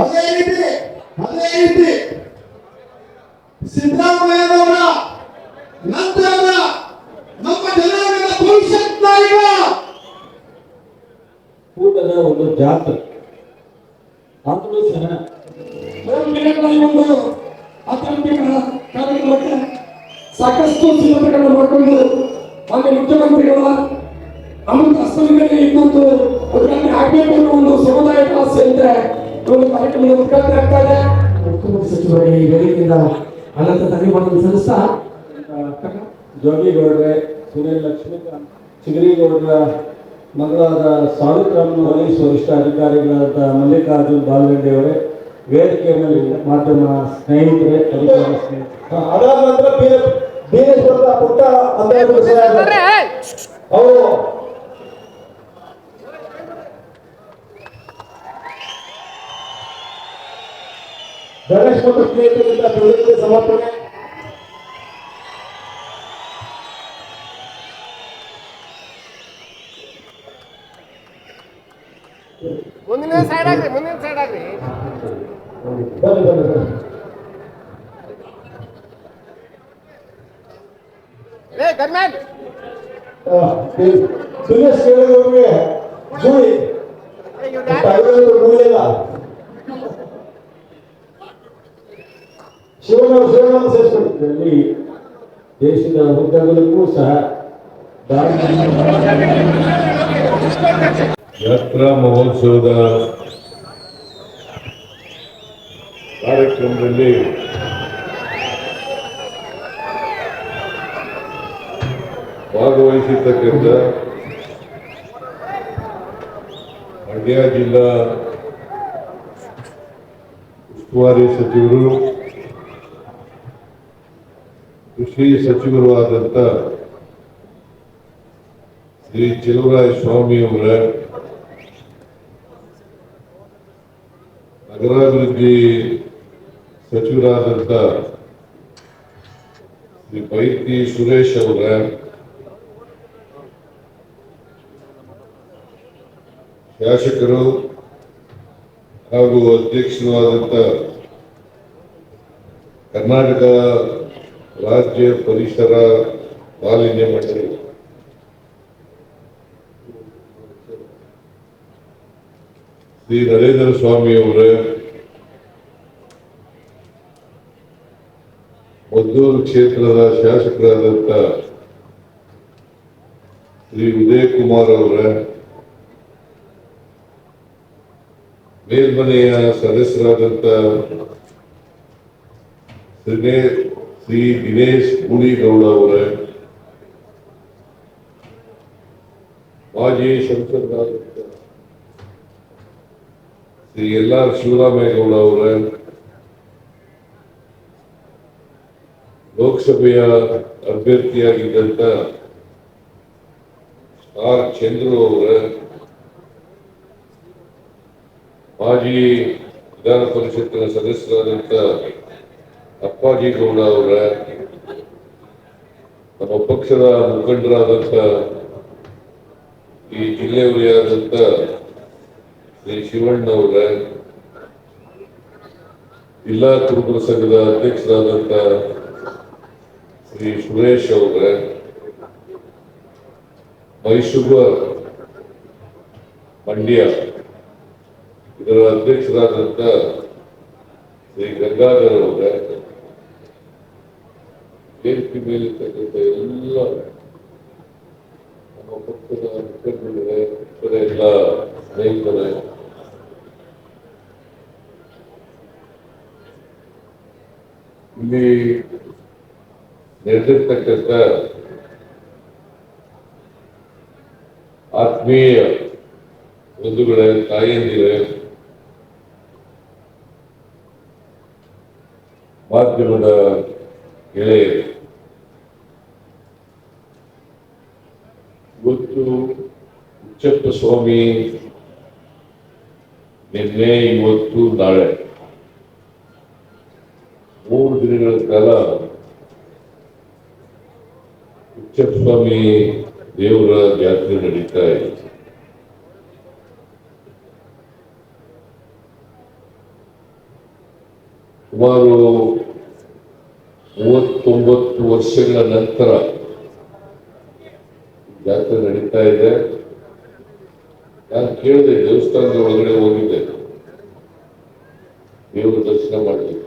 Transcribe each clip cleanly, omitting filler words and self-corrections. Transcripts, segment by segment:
ಅದೇ ರೀತಿ ಸಿದ್ದರಾಮಯ್ಯನವರ ನಂತರ ನಮ್ಮ ಜನಾಂಗದ ಭವಿಷ್ಯತ್ ನಾಯಕ ಕೂಟದ ಒಂದು ಜಾತ್ರೆ ಆದರೂ ಸಹ ಒಂದು ಆಧ್ಯಾತ್ಮಿಕ ಕಾರ್ಯಕ್ರಮಕ್ಕೆ ಸಾಕಷ್ಟು ಸಿದ್ಧತೆಗಳನ್ನು ಮಾಡಿಕೊಂಡು ಮಾನ್ಯ ಮುಖ್ಯಮಂತ್ರಿಗಳ ಅಮೃತ ಹಸ್ತದಲ್ಲಿ ಇನ್ನೊಂದು ಉದ್ಘಾಟನೆ ಆಗಬೇಕು ಅನ್ನೋ ಒಂದು ಸಮುದಾಯದ ಆಸೆ ಇದ್ರೆ ಒಂದು ಕಾರ್ಯಕ್ರಮದ ಉದ್ಘಾಟನೆ ಆಗ್ತಾ ಇದೆ. ಮುಖ್ಯಮಂತ್ರಿ ಸಚಿವರಿಗೆ ಈ ವೇದಿಕೆಯಿಂದ ಅನಂತ ಧನ್ಯವಾದ ಸಲ್ಲಿಸ್ತಾ ಜೋಗಿಗೌಡ್ರೆ, ಸುನೀಲ್ ಲಕ್ಷ್ಮೀಕಾಂತ್, ಚಿಗರಿಗೌಡರ ಮಗಳಾದ ಸಾವಿತ್ರಮ್ಮ, ಪೊಲೀಸ್ ವರಿಷ್ಠಾಧಿಕಾರಿಗಳಾದ ಮಲ್ಲಿಕಾರ್ಜುನ್ ಬಾಲ್ಗಂಡಿ ಅವರೇ, ವೇದಿಕೆ ಮೇಲೆ ಮಾಧ್ಯಮ ಸ್ನೇಹಿತರೆ, ಅದಾದ ನಂತರ ಪುಟ್ಟ ಅವರು ಗಣೇಶ್ ಮತ್ತು ಸ್ನೇಹಿತರಿಂದ ಪ್ರವೇಶ ಸಮರ್ಪಣೆ. ಮುಂದಿನ ಸೈಡ್ ಆಗ್ರಿ ಬನ್ನಿ ಗರ್ಮ್ಯಾನ್ ಸುರೇಶ್ ಕೇಳಿದವ್ರಿಗೆ ಜೂಳಿ ಶಿವನ ಸೇರಿಸಿಕೊಳ್ಳಿ. ದೇಶದ ಉದ್ಯೋಗಕ್ಕೂ ಸಹ ಯಾತ್ರಾ ಮಹೋತ್ಸವದ ಕಾರ್ಯಕ್ರಮದಲ್ಲಿ ಭಾಗವಹಿಸಿರ್ತಕ್ಕಂಥ ಮಂಡ್ಯ ಜಿಲ್ಲಾ ಉಸ್ತುವಾರಿ ಸಚಿವರು, ಕೃಷಿ ಸಚಿವರು ಆದಂಥ ಶ್ರೀ ಚೆಲುವರಾಯ ಸ್ವಾಮಿಯವರ, ನಗರಾಭಿವೃದ್ಧಿ ಸಚಿವರಾದಂಥ ಶ್ರೀ ಬೈತಿ ಸುರೇಶ್ ಅವರ, ಶಾಸಕರು ಹಾಗೂ ಅಧ್ಯಕ್ಷರು ಆದಂಥ ಕರ್ನಾಟಕ ರಾಜ್ಯ ಪರಿಸರ ಮಾಲಿನ್ಯ ಮಂಡಳಿ, ಶ್ರೀ ನರೇಂದ್ರ ಸ್ವಾಮಿ ಅವರ, ಮದ್ದೂರು ಕ್ಷೇತ್ರದ ಶಾಸಕರಾದಂಥ ಶ್ರೀ ಉದಯ್ ಕುಮಾರ್ ಅವರ, ಮೇಲ್ಮನೆಯ ಸದಸ್ಯರಾದಂಥ ಶ್ರೀ ದಿನೇಶ್ ಗೂಳಿಗೌಡ ಅವರ, ಮಾಜಿ ಸಂಸದರಾದಂಥ ಶ್ರೀ ಎಲ್.ಆರ್. ಶಿವರಾಮೇಗೌಡ ಅವರ, ಲೋಕಸಭೆಯ ಅಭ್ಯರ್ಥಿಯಾಗಿದ್ದಂಥ ಆರ್ ಚಂದ್ರು ಅವರ, ಮಾಜಿ ವಿಧಾನ ಪರಿಷತ್ತಿನ ಸದಸ್ಯರಾದಂಥ ಅಪ್ಪಾಜಿ ಗೌಡ ಅವರ, ನಮ್ಮ ಪಕ್ಷದ ಮುಖಂಡರಾದಂಥ ಈ ಜಿಲ್ಲೆಯವರಾದಂಥ ಶ್ರೀ ಶಿವಣ್ಣ ಅವರ, ಜಿಲ್ಲಾ ಕುರುಬರ ಸಂಘದ ಅಧ್ಯಕ್ಷರಾದಂಥ ಶ್ರೀ ಸುರೇಶ್ ಅವರ, ಮೈಸೂರು ಮಂಡ್ಯ ಇದರ ಅಧ್ಯಕ್ಷರಾದಂಥ ಶ್ರೀ ಗಂಗಾಧರ್ ಅವರ, ವೇದಿಕೆ ಮೇಲಿರ್ತಕ್ಕಂಥ ಎಲ್ಲ ನಮ್ಮ ಪಕ್ಷದ ಮುಖಂಡರಿದ್ದಾರೆ, ಇತರ ಎಲ್ಲ ಸ್ನೇಹಿತರೆ, ನೆರೆದಿರ್ತಕ್ಕಂಥ ಆತ್ಮೀಯ ಬಂಧುಗಳೇ, ತಾಯಂದಿರೇ, ಮಾಧ್ಯಮದ ಗೆಳೆಯರು, ಇವತ್ತು ಉಚ್ಚಪ್ಪ ಸ್ವಾಮಿ ನಿನ್ನೆ, ಇವತ್ತು, ನಾಳೆ 3 ದಿನಗಳ ಕಾಲ ಉಚ್ಚಪ್ಪ ಸ್ವಾಮಿ ದೇವರ ಜಾತ್ರೆ ನಡೀತಾ ಇದೆ. ಸುಮಾರು 39 ವರ್ಷಗಳ ನಂತರ ಜಾತ್ರೆ ನಡೀತಾ ಇದೆ. ನಾನು ಕೇಳಿದೆ, ದೇವಸ್ಥಾನದ ಒಳಗಡೆ ಹೋಗಿದ್ದೆ ದೇವರ ದರ್ಶನ ಮಾಡಲಿಕ್ಕೆ.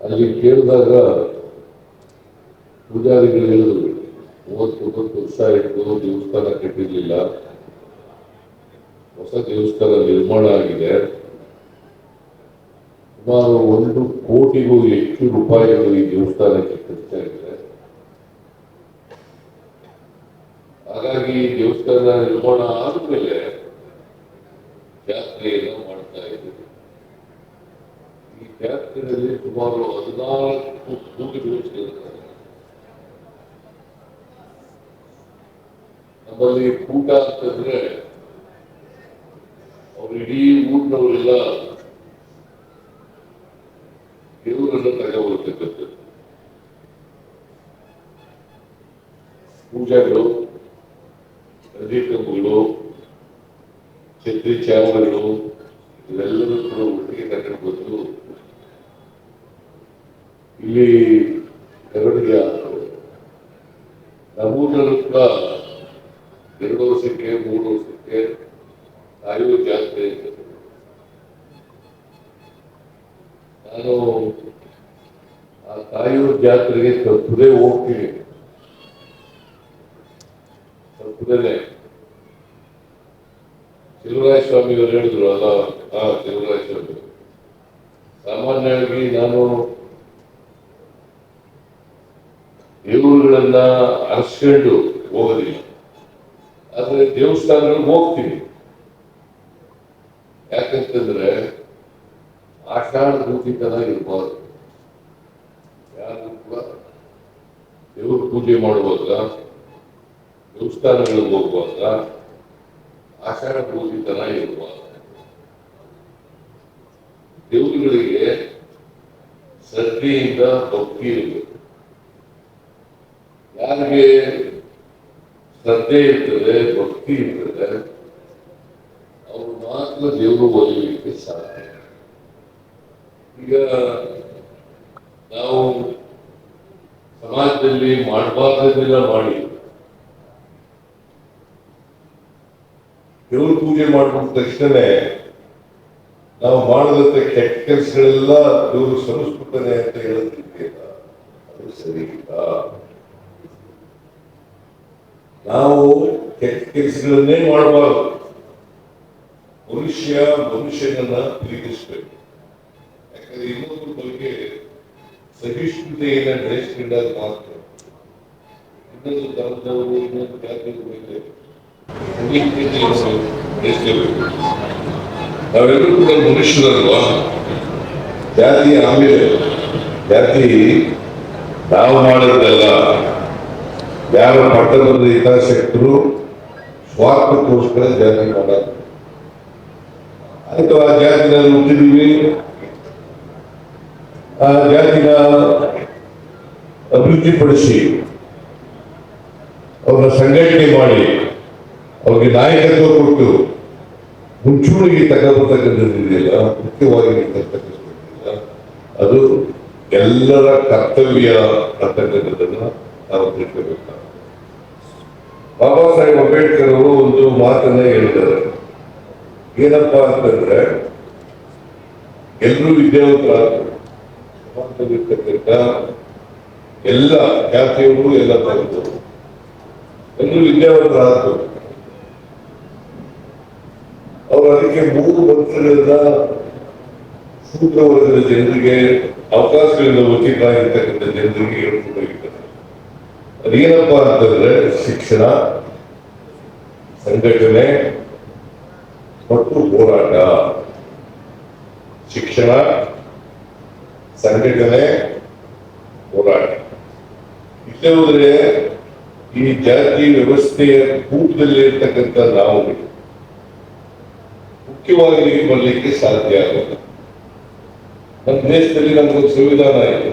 ಅಲ್ಲಿ ಕೇಳಿದಾಗ ಪೂಜಾರಿಗಳು ಹೇಳಿದ್ರು, 39 ವರ್ಷ ಆಯಿತು ದೇವಸ್ಥಾನ ಕಟ್ಟಿರ್ಲಿಲ್ಲ, ಹೊಸ ದೇವಸ್ಥಾನ ನಿರ್ಮಾಣ ಆಗಿದೆ, ಸುಮಾರು 1 ಕೋಟಿಗೂ ಹೆಚ್ಚು ರೂಪಾಯಿಗಳು ಈ ದೇವಸ್ಥಾನಕ್ಕೆ ಖರ್ಚಾಗಿದೆ. ಹಾಗಾಗಿ ದೇವಸ್ಥಾನ ನಿರ್ಮಾಣ ಆದ್ಮೇಲೆ ಜಾತ್ರೆಯನ್ನು ಮಾಡ್ತಾ ಇದ್ದೀವಿ. ಈ ಜಾತ್ರೆಯಲ್ಲಿ ಸುಮಾರು 14 ಕೂಟಗಳು ಸೇರ್ತಾರೆ. ನಮ್ಮಲ್ಲಿ ಕೂಟ ಅಂತಂದ್ರೆ ಅವ್ರು ಇಡೀ ಊರಿನವರೆಲ್ಲ ದೇವರನ್ನು ತಗೊಳ್ತಕ್ಕಂಥದ್ದು. ಪೂಜಾಗಳು, ನದಿ ಕಂಬಗಳು, ಛತ್ರಿ ಚಾವಗಳು ಇವೆಲ್ಲರೂ ಕೂಡ ಒಟ್ಟಿಗೆ ತಗೊಂಡು ಬಂದು ಇಲ್ಲಿ ಮೆರವಣಿಗೆ ಆಗ್ತದೆ. ನಮ್ಮೂರಲ್ಲೂ ಕೂಡ 2 ವರ್ಷಕ್ಕೆ 3 ವರ್ಷಕ್ಕೆ ಕಾಯುವ ಜಾತ್ರೆ ಇರ್ತದೆ. ನಾನು ಆ ಕಾಯುವ ಜಾತ್ರೆಗೆ ತಪ್ಪದೇ ಹೋಗ್ತೀನಿ. ತಪ್ಪದೇ ಶಿವರಾಯ ಸ್ವಾಮಿಯವರು ಹೇಳಿದ್ರು ಅಲ್ಲ, ಶಿವರಾಯ ಸ್ವಾಮಿ, ಸಾಮಾನ್ಯವಾಗಿ ನಾನು ದೇವರುಗಳನ್ನ ಅರ್ಸ್ಕೊಂಡು ಹೋಗೋದಿಲ್ಲ, ಆದ್ರೆ ದೇವಸ್ಥಾನಗಳಿಗೆ ಹೋಗ್ತೀನಿ. ಯಾಕಂತಂದ್ರೆ ಆಷಾಢ ಭೂತಿತನ ಇರಬಾರ್ದು. ಯಾರು ಕೂಡ ದೇವ್ರ ಪೂಜೆ ಮಾಡುವಾಗ, ದೇವಸ್ಥಾನಗಳಿಗೆ ಹೋಗುವಾಗ ಆಷಾಢ ಭೂತಿತನ ಇರಬಾರ್ದು. ದೇವರುಗಳಿಗೆ ಶ್ರದ್ಧೆಯಿಂದ ಭಕ್ತಿ ಇರಬೇಕು. ಯಾರಿಗೆ ಶ್ರದ್ಧೆ ಇರ್ತದೆ, ಭಕ್ತಿ ಇರ್ತದೆ, ಅವರು ಮಾತ್ರ ದೇವರು ಒಲಿಯಲಿಕ್ಕೆ ಸಾಧ್ಯ. ಈಗ ನಾವು ಸಮಾಜದಲ್ಲಿ ಮಾಡಬಾರ್ದನ್ನೆಲ್ಲ ಮಾಡಿ ದೇವ್ರ ಪೂಜೆ ಮಾಡ್ಕೊಂಡ ತಕ್ಷಣ ನಾವು ಮಾಡಿದಂತ ಕೆಟ್ಟ ಕೆಲಸಗಳೆಲ್ಲ ದೇವರು ಶ್ರಮಿಸ್ಬಿಡ್ತಾನೆ ಅಂತ ಹೇಳೋದಿಲ್ಲ, ಅದು ಸರಿ ಇಲ್ಲ. ನಾವು ಕೆಟ್ಟ ಕೆಲಸಗಳನ್ನೇ ಮಾಡಬಾರದು. ಮನುಷ್ಯನನ್ನ ಪ್ರೀತಿಸಬೇಕು. ಯಾಕಂದ್ರೆ ಇನ್ನೊಂದ್ರ ಬಗ್ಗೆ ಸಹಿಷ್ಣುತೆಯನ್ನ ಬೆಳೆಸಿಕೊಂಡಾಗ ಮಾತ್ರ ಇನ್ನೊಂದು ಧರ್ಮದವರು, ಇನ್ನೊಂದು ಜಾತಿಯ ಬಗ್ಗೆ ಬೆಳೆಸಬೇಕು. ನಾವೆಲ್ಲರೂ ಕೂಡ ಮನುಷ್ಯರಲ್ವಾ? ಜಾತಿ ಆಮೇಲೆ, ಜಾತಿ ನಾವು ಮಾಡೋದಲ್ಲ. ಯಾರ ಪಟ್ಟಣದ ಹಿತಾಸಕ್ತರು ಸ್ವಾರ್ಥಕ್ಕೋಸ್ಕರ ಜಾತಿ ಮಾಡೋದು. ಆಯ್ತು, ಆ ಜಾತಿನಲ್ಲಿ ಹುಟ್ಟಿದೀವಿ, ಆ ಜಾತಿನ ಅಭಿವೃದ್ಧಿಪಡಿಸಿ ಅವ್ರನ್ನ ಸಂಘಟನೆ ಮಾಡಿ ಅವ್ರಿಗೆ ನಾಯಕತ್ವ ಕೊಟ್ಟು ಮುಂಚೂಣಿಗೆ ತಗೊಳ್ತಕ್ಕಂಥದ್ದಿದೆಯಲ್ಲ, ಮುಖ್ಯವಾಗಿ ತರ್ತಕ್ಕಂಥದ್ದಿಲ್ಲ, ಅದು ಎಲ್ಲರ ಕರ್ತವ್ಯ ಅಂತಕ್ಕಂಥದ್ದನ್ನ ನಾವು ತಿಳ್ಕೋಬೇಕು. ಬಾಬಾ ಸಾಹೇಬ್ ಅಂಬೇಡ್ಕರ್ ಅವರು ಒಂದು ಮಾತನ್ನ ಹೇಳಿದ್ದಾರೆ. ಏನಪ್ಪಾ ಅಂತಂದ್ರೆ, ಎಲ್ಲರೂ ವಿದ್ಯಾವಂತರಾಗಬೇಕು. ಸಮಾಜದಲ್ಲಿರ್ತಕ್ಕಂಥ ಎಲ್ಲ ಜಾತಿಯವರು, ಎಲ್ಲ ಧರ್ಮದವರು ಎಲ್ಲರೂ ವಿದ್ಯಾವಂತರಾಗಬೇಕು. ಅವರು ಅದಕ್ಕೆ 3 ವರ್ಷಗಳಿಂದ ಶೂದ್ರ ವರ್ಗದ ಜನರಿಗೆ ಅವಕಾಶಗಳಿಂದ ವಂಚಿತರಾಗಿರ್ತಕ್ಕಂಥ ಜನರಿಗೆ ಹೇಳ್ಕೊಂಡು ಹೋಗಿದ್ದಾರೆ. ಅದೇನಪ್ಪಾ ಅಂತಂದ್ರೆ ಶಿಕ್ಷಣ, ಸಂಘಟನೆ ಮತ್ತು ಹೋರಾಟ. ಶಿಕ್ಷಣ, ಸಂಘಟನೆ, ಹೋರಾಟ. ಇಲ್ಲೇ ಹೋದ್ರೆ ಈ ಜಾತಿ ವ್ಯವಸ್ಥೆಯ ಕೂಟದಲ್ಲಿ ಇರ್ತಕ್ಕಂಥ ನಾವು ಮುಖ್ಯವಾಗಿ ಬರಲಿಕ್ಕೆ ಸಾಧ್ಯ ಆಗಲ್ಲ. ನಮ್ಮ ದೇಶದಲ್ಲಿ ನಮಗೊಂದು ಸಂವಿಧಾನ ಇದೆ.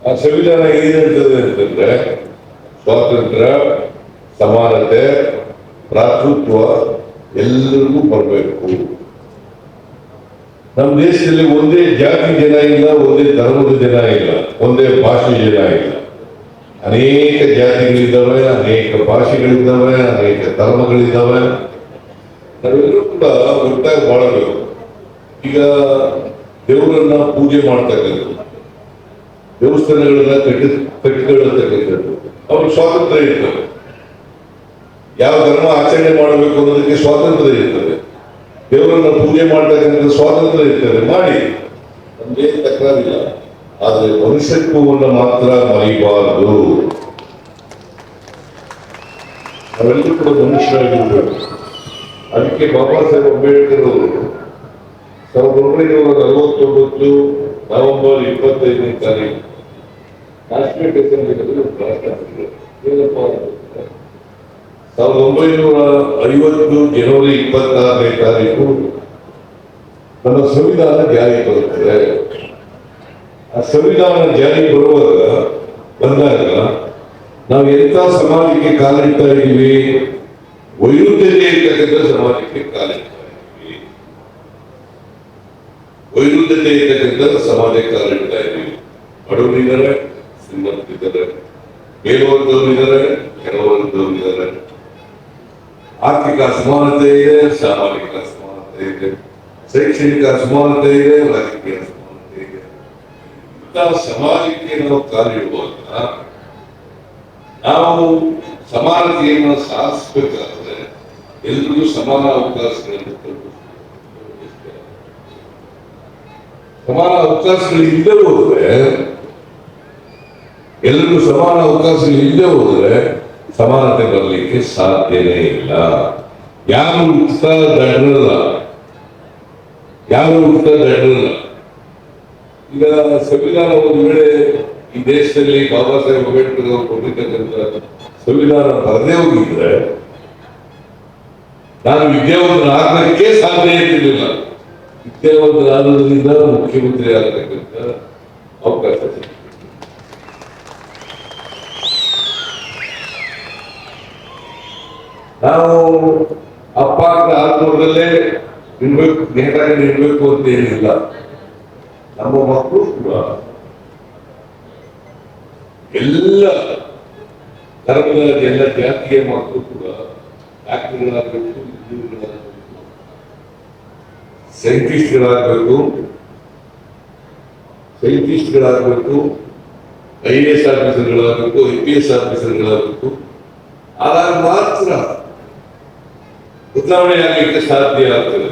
ಆ ಸಂವಿಧಾನ ಏನಿರ್ತದೆ ಅಂತಂದ್ರೆ ಸ್ವಾತಂತ್ರ್ಯ, ಸಮಾನತೆ, ಭ್ರಾತೃತ್ವ ಎಲ್ಲರಿಗೂ ಬರಬೇಕು. ನಮ್ಮ ದೇಶದಲ್ಲಿ ಒಂದೇ ಜಾತಿ ಜನ ಇಲ್ಲ, ಒಂದೇ ಧರ್ಮದ ಜನ ಇಲ್ಲ, ಒಂದೇ ಭಾಷೆ ಜನ ಇಲ್ಲ. ಅನೇಕ ಜಾತಿಗಳಿದ್ದಾವೆ, ಅನೇಕ ಭಾಷೆಗಳಿದ್ದಾವೆ, ಅನೇಕ ಧರ್ಮಗಳಿದ್ದಾವೆ. ನಾವೆಲ್ಲರೂ ಕೂಡ ಒಟ್ಟಾಗಿ ಬಾಳಬೇಕು. ಈಗ ದೇವರನ್ನ ಪೂಜೆ ಮಾಡ್ತಕ್ಕಂಥದ್ದು, ದೇವಸ್ಥಾನಗಳನ್ನ ಕಟ್ಟಿಕೊಳ್ಳತಕ್ಕಂಥದ್ದು ಅವ್ರಿಗೆ ಸ್ವಾತಂತ್ರ್ಯ ಇರ್ತದೆ. ಯಾವ ಧರ್ಮ ಆಚರಣೆ ಮಾಡಬೇಕು ಅನ್ನೋದಕ್ಕೆ ಸ್ವಾತಂತ್ರ್ಯ ಇರ್ತದೆ. ದೇವರನ್ನ ಪೂಜೆ ಮಾಡ್ತಕ್ಕಂಥ ಸ್ವಾತಂತ್ರ್ಯ ಇರ್ತದೆ, ಮಾಡಿ, ನಮ್ಗೆ ತಕರಾರಿಲ್ಲ. ಆದ್ರೆ ಮನುಷ್ಯತ್ವವನ್ನು ಮಾತ್ರ ಮರಿಬಾರದು. ನಾವೆಲ್ಲರೂ ಕೂಡ ಮನುಷ್ಯರಾಗಿರ್ಬೇಕು. ಅದಕ್ಕೆ ಬಾಬಾ ಸಾಹೇಬ್ ಅಂಬೇಡ್ಕರ್ ಅವರು 1949 ನವೆಂಬರ್ 25ನೇ ತಾರೀಕು ಕಾಶ್ಮೀರ ಅಸೆಂಬ್ಲಿಯಲ್ಲಿ ಭಾಷಣ ಮಾಡಿದರು. ಏನಪ್ಪ 1950 ಜನವರಿ 26ನೇ ತಾರೀಕು ನಮ್ಮ ಸಂವಿಧಾನ ಜಾರಿ ಬರುತ್ತದೆ. ಆ ಸಂವಿಧಾನ ಜಾರಿ ಬಂದಾಗ ನಾವು ಎಂಥ ಸಮಾಜಕ್ಕೆ ಕಾಲಿಡ್ತಾ ಇದ್ದೀವಿ? ವೈರುಧ್ಯತೆ ಇರ್ತಕ್ಕಂಥ ಸಮಾಜಕ್ಕೆ ಕಾಲಿಡ್ತಾ ಇದ್ದೀವಿ. ವೈರುಧ್ಯತೆ ಇರ್ತಕ್ಕಂಥ ಸಮಾಜಕ್ಕೆ ಕಾಲಿಡ್ತಾ ಇದ್ದೀವಿ. ಬಡವರಿದ್ದಾರೆ, ಶ್ರೀಮಂತರಿದ್ದಾರೆ, ಮೇಲ್ವರ್ಗದವರಿದ್ದಾರೆ, ಕೆಳವರ್ಗದವರಿದ್ದಾರೆ. ಆರ್ಥಿಕ ಅಸಮಾನತೆ ಇದೆ, ಸಾಮಾಜಿಕ ಅಸಮಾನತೆ ಇದೆ, ಶೈಕ್ಷಣಿಕ ಅಸಮಾನತೆ ಇದೆ, ರಾಜಕೀಯ ಅಸಮಾನತೆ ಇದೆ. ಇಂತಹ ಸಮಾಜಕ್ಕೆ ನಾವು ಕಾಲಿಡುವಾಗ ನಾವು ಸಮಾನತೆಯನ್ನು ಸಾಧಿಸಬೇಕಾದ್ರೆ ಎಲ್ರಿಗೂ ಸಮಾನ ಅವಕಾಶಗಳನ್ನು ಕಲ್ಪಿಸಬೇಕು. ಸಮಾನ ಅವಕಾಶಗಳು ಇಲ್ಲದೆ ಹೋದ್ರೆ, ಎಲ್ರಿಗೂ ಸಮಾನ ಅವಕಾಶಗಳು ಇಲ್ಲದೆ ಹೋದ್ರೆ ಸಮಾನತೆ ಬರಲಿಕ್ಕೆ ಸಾಧ್ಯನೇ ಇಲ್ಲ. ಯಾರು ಉಚಿತ ದಡ್ರಲ್ಲ, ಯಾರು ಉಚಿತ ದಡ್ರಲ್ಲ. ಈಗ ಸಂವಿಧಾನ ಒಂದು ವೇಳೆ ಈ ದೇಶದಲ್ಲಿ ಬಾಬಾ ಸಾಹೇಬ್ ಅಂಬೇಡ್ಕರ್ ಅವರು ಕೊಟ್ಟಿರ್ತಕ್ಕಂಥ ಸಂವಿಧಾನ ಬರದೇ ಹೋಗಿದ್ರೆ ನಾನು ವಿದ್ಯಾವಂತನಾಗಲಿಕ್ಕೆ ಸಾಧ್ಯ ಇರ್ತಿರ್ಲಿಲ್ಲ. ವಿದ್ಯಾವಂತನಾದ್ರಿಂದ ಮುಖ್ಯಮಂತ್ರಿ ಆಗತಕ್ಕಂಥ ಅವಕಾಶ ಸಿಕ್ಕಿದೆ. ನಾವು ಅಪ್ಪ ಅಂತ ಆತ್ಮದಲ್ಲೇ ಇರ್ಬೇಕು, ನೇತಾಗಿ ಇರ್ಬೇಕು ಅಂತ ಏನಿಲ್ಲ. ನಮ್ಮ ಮಕ್ಕಳು ಕೂಡ ಎಲ್ಲ ಧರ್ಮದ ಎಲ್ಲ ಜಾತಿಯ ಮಕ್ಕಳು ಕೂಡ ಡಾಕ್ಟರ್ಗಳಾಗಬೇಕು, ಇಂಜಿನಿಯರ್ಗಳಾಗಬೇಕು, ಸೈಂಟಿಸ್ಟ್ಗಳಾಗಬೇಕು, IAS ಆಫೀಸರ್ಗಳಾಗಬೇಕು, IPS ಆಫೀಸರ್ಗಳಾಗಬೇಕು. ಆದಾಗ ಮಾತ್ರ ಬದಲಾವಣೆ ಆಗಲಿಕ್ಕೆ ಸಾಧ್ಯ ಆಗ್ತದೆ.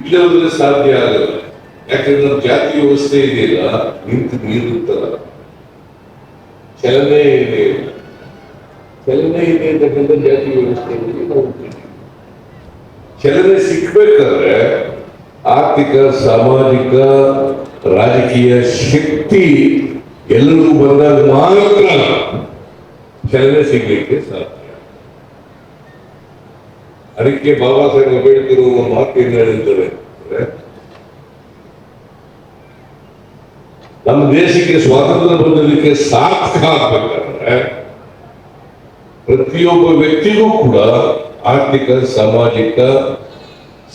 ಇಲ್ಲದ್ರೆ ಸಾಧ್ಯ ಆಗಲ್ಲ. ಯಾಕಂದ್ರೆ ನಮ್ಮ ಜಾತಿ ವ್ಯವಸ್ಥೆ ಇದೆಯಲ್ಲ, ನಿಂತು ನೀರುತ್ತರ ಚಲನೆ ಇದೆ. ಚಲನೆ ಇದೆ ಅಂತಕ್ಕಂಥ ಜಾತಿ ವ್ಯವಸ್ಥೆಯಲ್ಲಿ ನಾವು ಚಲನೆ ಸಿಗ್ಬೇಕಾದ್ರೆ ಆರ್ಥಿಕ, ಸಾಮಾಜಿಕ, ರಾಜಕೀಯ ಶಕ್ತಿ ಎಲ್ಲರಿಗೂ ಬಂದಾಗ ಮಾತ್ರ ಚಲನೆ ಸಿಗ್ಲಿಕ್ಕೆ ಸಾಧ್ಯ. ಅದಕ್ಕೆ ಬಾಬಾ ಸಾಹೇಬ್ ಅಂಬೇಡ್ಕರ್ ಒಂದು ಮಾತು ಏನ್ ಹೇಳಿದ್ದಾರೆ ಅಂದ್ರೆ, ನಮ್ಮ ದೇಶಕ್ಕೆ ಸ್ವಾತಂತ್ರ್ಯ ಬರಲಿಕ್ಕೆ ಸಾರ್ಥಕ ಆಗ್ಬೇಕಾದ್ರೆ ಪ್ರತಿಯೊಬ್ಬ ವ್ಯಕ್ತಿಗೂ ಕೂಡ ಆರ್ಥಿಕ, ಸಾಮಾಜಿಕ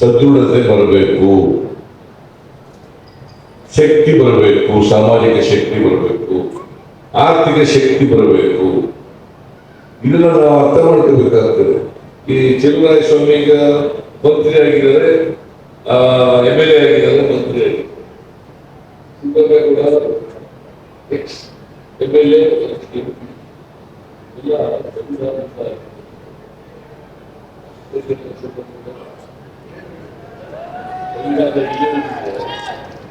ಸದೃಢತೆ ಬರಬೇಕು, ಶಕ್ತಿ ಬರಬೇಕು, ಸಾಮಾಜಿಕ ಶಕ್ತಿ ಬರಬೇಕು, ಆರ್ಥಿಕ ಶಕ್ತಿ ಬರಬೇಕು. ಇದನ್ನ ನಾವು ಅರ್ಥ ಮಾಡ್ಕೋಬೇಕಾಗ್ತದೆ. ಈ ಚೆಲುವರಾಯ ಸ್ವಾಮಿ ಈಗ ಮಂತ್ರಿ ಆಗಿದ್ದಾರೆ, MLA ಆಗಿದ್ದಾರೆ, ಮಂತ್ರಿ ಆಗಿದ್ದಾರೆ. ಕೂಡ ಎಕ್ಸ್ MLA ಎಲ್ಲ